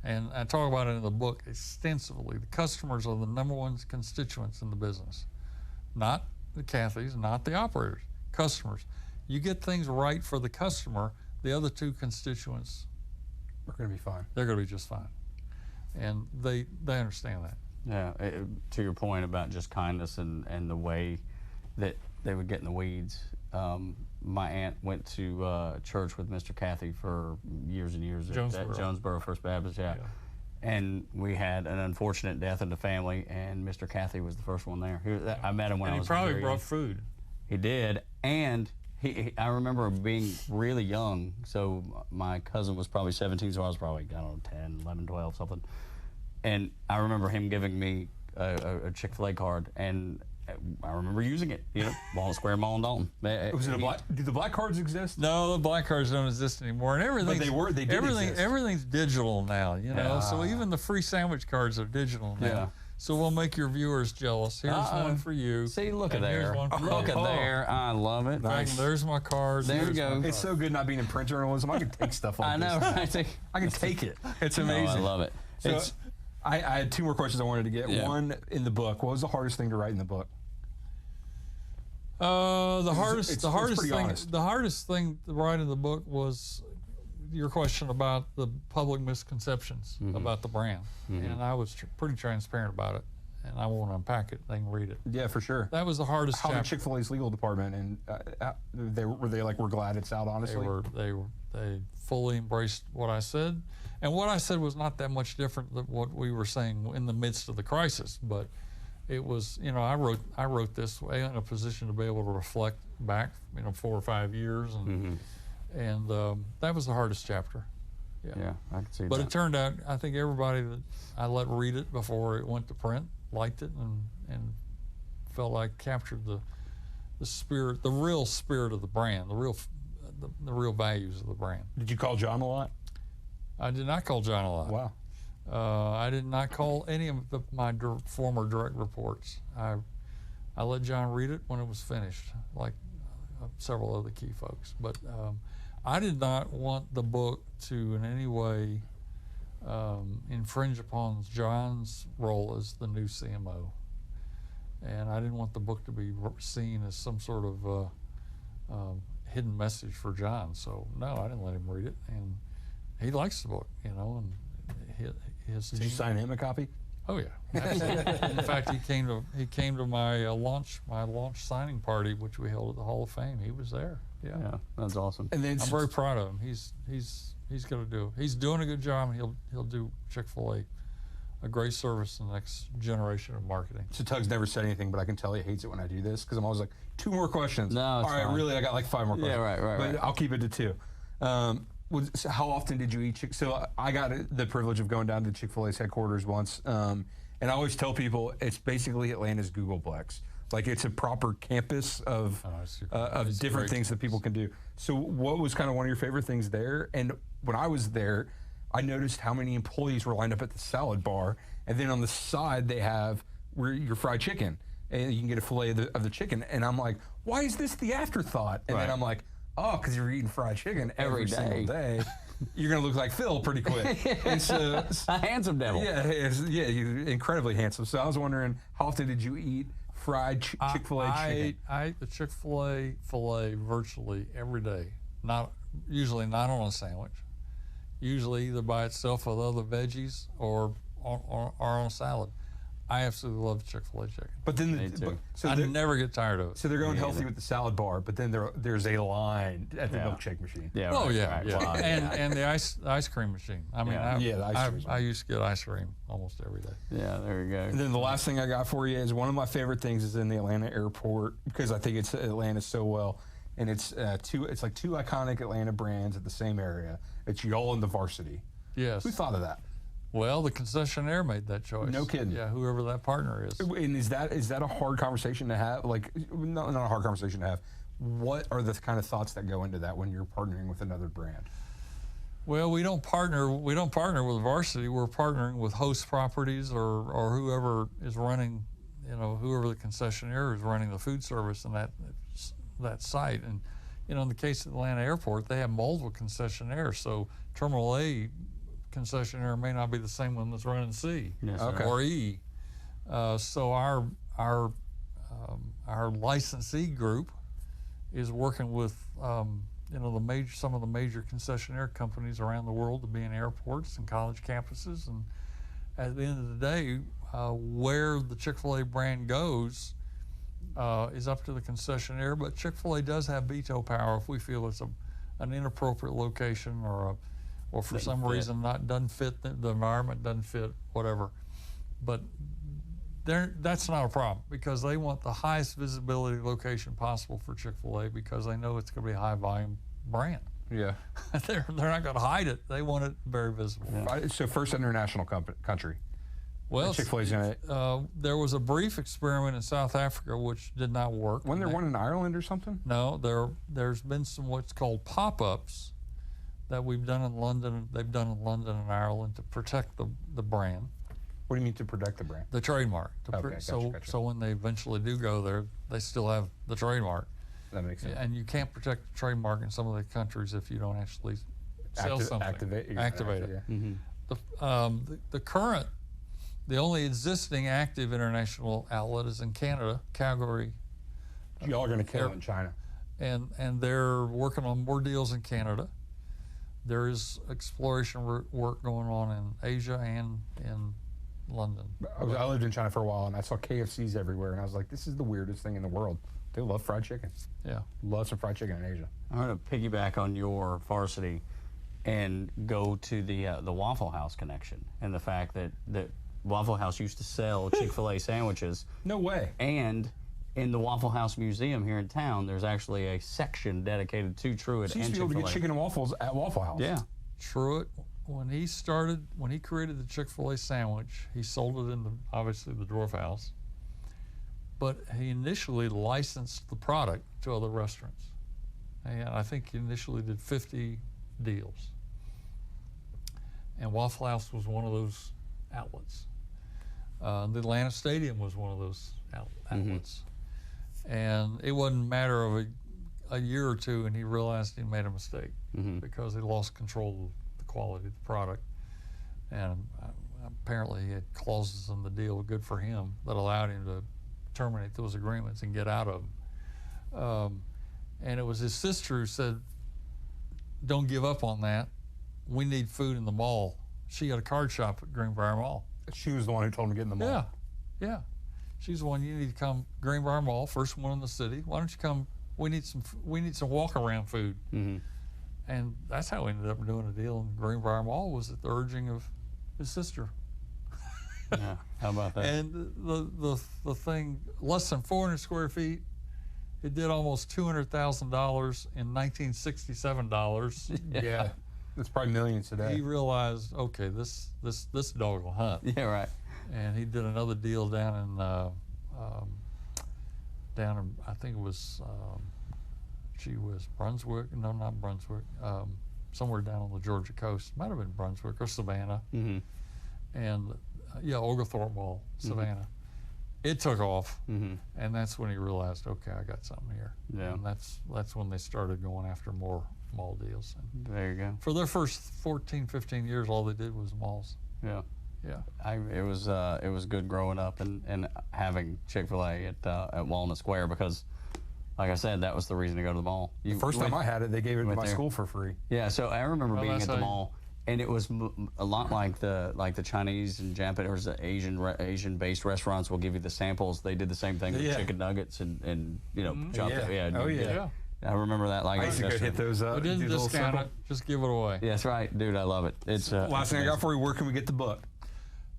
S4: And I talk about it in the book extensively. The customers are the #1 constituents in the business. Not the Kathys, not the operators, customers. You get things right for the customer, the other 2 constituents
S3: We're going to be fine.
S4: they're going to be just fine. And they understand that.
S2: Yeah, to your point about just kindness and the way that they would get in the weeds. My aunt went to church with Mr. Kathy for years and years
S4: Jonesboro.
S2: at Jonesboro First Baptist, yeah. And we had an unfortunate death in the family, and Mr. Kathy was the first one there. I met him when I was
S4: And he probably
S2: very
S4: brought
S2: young.
S4: food.
S2: He did, and I remember being really young, so my cousin was probably 17, so I was probably, I don't know, 10, 11, 12, something. And I remember him giving me a Chick-fil-A card, and I remember using it, you know, Walnut Square Mall in Dalton.
S3: Was it a black? Do the black cards exist?
S4: No, the black cards don't exist anymore, and everything.
S3: But they did exist.
S4: Everything's digital now, you know. So even the free sandwich cards are digital now.
S2: Yeah.
S4: So we'll make your viewers jealous. Here's one for you.
S2: See, look at
S4: and here's
S2: there.
S4: one for
S2: Look
S4: you.
S2: at there. I love it.
S4: Nice. There's my card.
S2: There you
S4: There's
S2: go.
S4: my
S3: It's so good not being in print journalism. I can take stuff like
S2: I know,
S3: this.
S2: right?
S3: I can take it. It's
S2: No,
S3: amazing.
S2: I love it.
S3: So I had 2 more questions I wanted to get.
S2: Yeah.
S3: One, in the book, what was the hardest thing to write in the book?
S4: The hardest thing to write in the book was your question about the public misconceptions about the brand, and I was pretty transparent about it, and I won't unpack it. They can read it.
S3: Yeah, for sure.
S4: That was the hardest
S3: How
S4: chapter.
S3: did Chick-fil-A's legal department, and we're glad it's out, honestly?
S4: They fully embraced what I said, and what I said was not that much different than what we were saying in the midst of the crisis, but it was, you know, I wrote this way in a position to be able to reflect back, you know, 4 or 5 years, and that was the hardest chapter.
S2: Yeah, I can see that.
S4: But it turned out, I think everybody that I let read it before it went to print liked it and felt like captured the spirit, the real spirit of the brand, the real values of the brand.
S3: Did you call John a lot?
S4: I did not call John a lot.
S3: Wow.
S4: I did not call any of my former direct reports. I let John read it when it was finished, like several other key folks. But I did not want the book to in any way infringe upon John's role as the new CMO. And I didn't want the book to be seen as some sort of hidden message for John. So no, I didn't let him read it. And he likes the book, you know, and his
S3: Did
S4: team.
S3: you sign him a copy?
S4: Oh yeah, absolutely. In fact, he came to my launch signing party, which we held at the Hall of Fame. He was there.
S2: Yeah, that's awesome.
S3: And then
S4: I'm very proud of him. He's going to do. He's doing a good job, and he'll do Chick-fil-A a great service in the next generation of marketing.
S3: So Tug's never said anything, but I can tell he hates it when I do this because I'm always like, 2 more questions.
S2: No, it's
S3: all right,
S2: fine.
S3: really, I got like 5 more questions.
S2: Yeah, right.
S3: But I'll keep it to 2. So how often did you eat Chick? So I got the privilege of going down to Chick-fil-A's headquarters once, and I always tell people it's basically Atlanta's Googleplex. Like it's a proper campus of different things that people can do. So what was kind of one of your favorite things there? And when I was there, I noticed how many employees were lined up at the salad bar, and then on the side they have your fried chicken, and you can get a fillet of the chicken. And I'm like, why is this the afterthought? And then I'm like, oh, because you're eating fried chicken every single day. You're gonna look like Phil pretty quick. And so,
S2: a handsome devil.
S3: Yeah, you're incredibly handsome. So I was wondering, how often did you eat fried Chick-Fil-A chicken?
S4: I ate the Chick-fil-A filet virtually every day. Usually not on a sandwich. Usually either by itself with other veggies or on a salad. I absolutely love Chick-fil-A chicken.
S3: But then,
S4: I never get tired of it.
S3: So they're going healthy with the salad bar, but then there's a line at the milkshake machine.
S2: Yeah.
S4: And the ice cream machine. I mean, I used to get ice cream almost every day.
S2: Yeah, there you go.
S3: And then the last thing I got for you is one of my favorite things is in the Atlanta airport, because I think it's Atlanta so well, and it's like two iconic Atlanta brands at the same area. It's y'all and the Varsity.
S4: Yes.
S3: Who thought of that?
S4: Well, the concessionaire made that choice.
S3: No kidding.
S4: Yeah, whoever that partner is.
S3: And is that a hard conversation to have? Like, not a hard conversation to have. What are the kind of thoughts that go into that when you're partnering with another brand?
S4: Well, we don't partner with Varsity. We're partnering with host properties or whoever is running, whoever the concessionaire is running the food service in that site. And in the case of Atlanta Airport, they have multiple concessionaires. So Terminal A concessionaire may not be the same one that's running C or E. So our licensee group is working with some of the major concessionaire companies around the world to be in airports and college campuses. And at the end of the day, where the Chick-fil-A brand goes is up to the concessionaire. But Chick-fil-A does have veto power if we feel it's an inappropriate location or for some reason doesn't fit the environment, doesn't fit whatever. But that's not a problem, because they want the highest visibility location possible for Chick-fil-A, because they know it's going to be a high volume brand.
S3: Yeah.
S4: They're not going to hide it. They want it very visible.
S3: Yeah. So first international country.
S4: Well,
S3: Chick-fil-A's in it.
S4: There was a brief experiment in South Africa which did not work.
S3: Wasn't there one in Ireland or something?
S4: No, there's been some what's called pop-ups that we've done in London. They've done in London and Ireland to protect the brand.
S3: What do you mean to protect the brand?
S4: The trademark.
S3: Gotcha.
S4: So when they eventually do go there, they still have the trademark.
S3: That makes sense.
S4: And you can't protect the trademark in some of the countries if you don't actually sell something.
S3: Activate it.
S4: Yeah.
S3: Mm-hmm.
S4: The only existing active international outlet is in Canada, Calgary.
S3: Y'all are going to kill it in China.
S4: And they're working on more deals in Canada. There is exploration work going on in Asia and in London.
S3: I lived in China for a while, and I saw KFCs everywhere, and I was like, this is the weirdest thing in the world. They love fried chicken.
S4: Yeah.
S3: Love some fried chicken in Asia.
S2: I'm going to piggyback on your Varsity and go to the Waffle House connection and the fact that Waffle House used to sell Chick-fil-A sandwiches.
S3: No way.
S2: And in the Waffle House Museum here in town, there's actually a section dedicated to Truett and
S3: Chick-fil-A. So you used to be able to get chicken and waffles at Waffle House.
S2: Yeah.
S3: Truett,
S4: when he created the Chick-fil-A sandwich, he sold it in obviously the Dwarf House, but he initially licensed the product to other restaurants. And I think he initially did 50 deals. And Waffle House was one of those outlets. The Atlanta Stadium was one of those outlets. Mm-hmm. And it wasn't a matter of a year or two, and he realized he made a mistake because he lost control of the quality of the product. And apparently he had clauses in the deal, good for him, that allowed him to terminate those agreements and get out of them. And it was his sister who said, don't give up on that. We need food in the mall. She had a card shop at Greenbrier Mall.
S3: She was the one who told him to get in the mall.
S4: Yeah. She's the one, you need to come, Greenbrier Mall, first one in the city. Why don't you come, we need some walk-around food. Mm-hmm. And that's how we ended up doing a deal in Greenbrier Mall, was at the urging of his sister.
S2: Yeah, how about that?
S4: And the thing, less than 400 square feet, it did almost $200,000 in 1967 dollars.
S3: Yeah, that's probably millions today.
S4: He realized, okay, this dog will hunt.
S2: Yeah, right.
S4: And he did another deal down in down in, I think it was, Brunswick. No, not Brunswick. Somewhere down on the Georgia coast. Might have been Brunswick or Savannah. And Oglethorpe Mall, Savannah. It took off, and that's when he realized, okay, I got something here.
S2: Yeah.
S4: And that's when they started going after more mall deals. And
S2: there you go.
S4: for their first 14, 15 years, all they did was malls.
S2: Yeah.
S4: Yeah.
S2: It was good growing up and having Chick-fil-A at Walnut Square, because, like I said, that was the reason to go to the mall.
S3: The first time I had it, they gave it to my school for free.
S2: Yeah, so I remember being at the mall, and it was a lot like the Chinese and Japanese or Asian-based restaurants will give you the samples. They did the same thing with chicken nuggets and chopped up. Yeah. I remember that like
S3: I used to go hit those up.
S4: We didn't discount it, just give it away.
S2: Yeah, that's right, dude. I love it. It's
S3: last thing I got for you. Where can we get the book?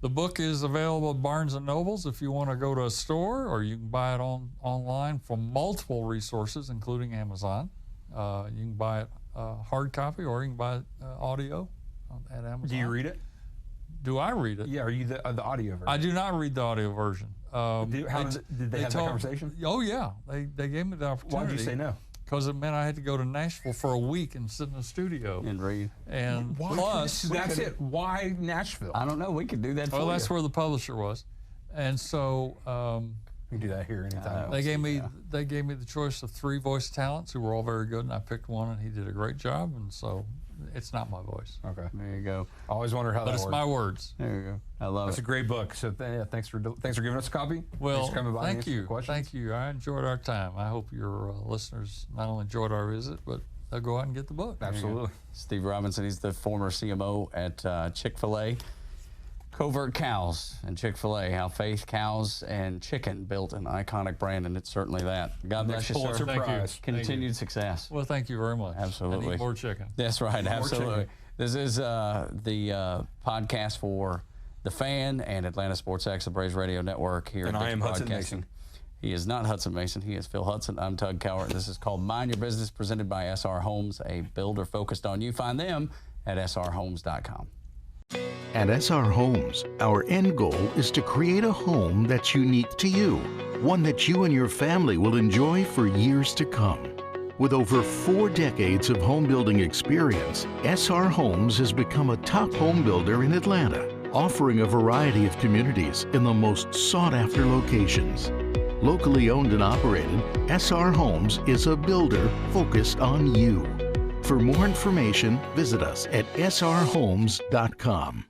S4: The book is available at Barnes & Nobles if you want to go to a store, or you can buy it online from multiple resources, including Amazon. You can buy it hard copy, or you can buy it audio at Amazon.
S3: Do you read it?
S4: Do I read it?
S3: Yeah, are you the audio version?
S4: I do not read the audio version.
S3: Did they have that conversation?
S4: Oh, yeah. They gave me the opportunity.
S3: Why did you say no?
S4: Because it meant I had to go to Nashville for a week and sit in the studio.
S2: And read.
S4: And
S3: why?
S4: plus...
S3: That's it. Why Nashville?
S2: I don't know. We could do that for you.
S4: Well, that's where the publisher was. And so...
S3: we can do that here anytime.
S4: They gave me the choice of 3 voice talents who were all very good, and I picked one, and he did a great job, and so it's not my voice.
S3: Okay.
S2: There you go.
S3: I always wonder how that works.
S4: But it's my words.
S2: There you go. I love it.
S3: It's a great book. So thanks for giving us a copy.
S4: Well,
S3: thanks for coming by
S4: thank you. Thank you. I enjoyed our time. I hope your listeners not only enjoyed our visit, but they'll go out and get the book.
S3: Absolutely.
S2: Steve Robinson, he's the former CMO at Chick-fil-A. Covert Cows and Chick-fil-A, how faith, cows, and chicken built an iconic brand, and it's certainly that. God bless you, sir.
S3: Thank you.
S2: Continued success.
S4: Well, thank you very much.
S2: Absolutely.
S4: I need more chicken.
S2: That's right,
S3: More
S2: absolutely.
S3: chicken.
S2: This is the podcast for The Fan and Atlanta Sports X, the Braves Radio Network here.
S3: And
S2: at
S3: I am Hudson
S2: Broadcasting.
S3: Mason.
S2: He is not Hudson Mason. He is Phil Hudson. I'm Tug Cowart. This is called Mind Your Business, presented by SR Homes, a builder focused on you. Find them at srhomes.com.
S5: At SR Homes, our end goal is to create a home that's unique to you, one that you and your family will enjoy for years to come. With over 4 decades of home building experience, SR Homes has become a top home builder in Atlanta, offering a variety of communities in the most sought-after locations. Locally owned and operated, SR Homes is a builder focused on you. For more information, visit us at srhomes.com.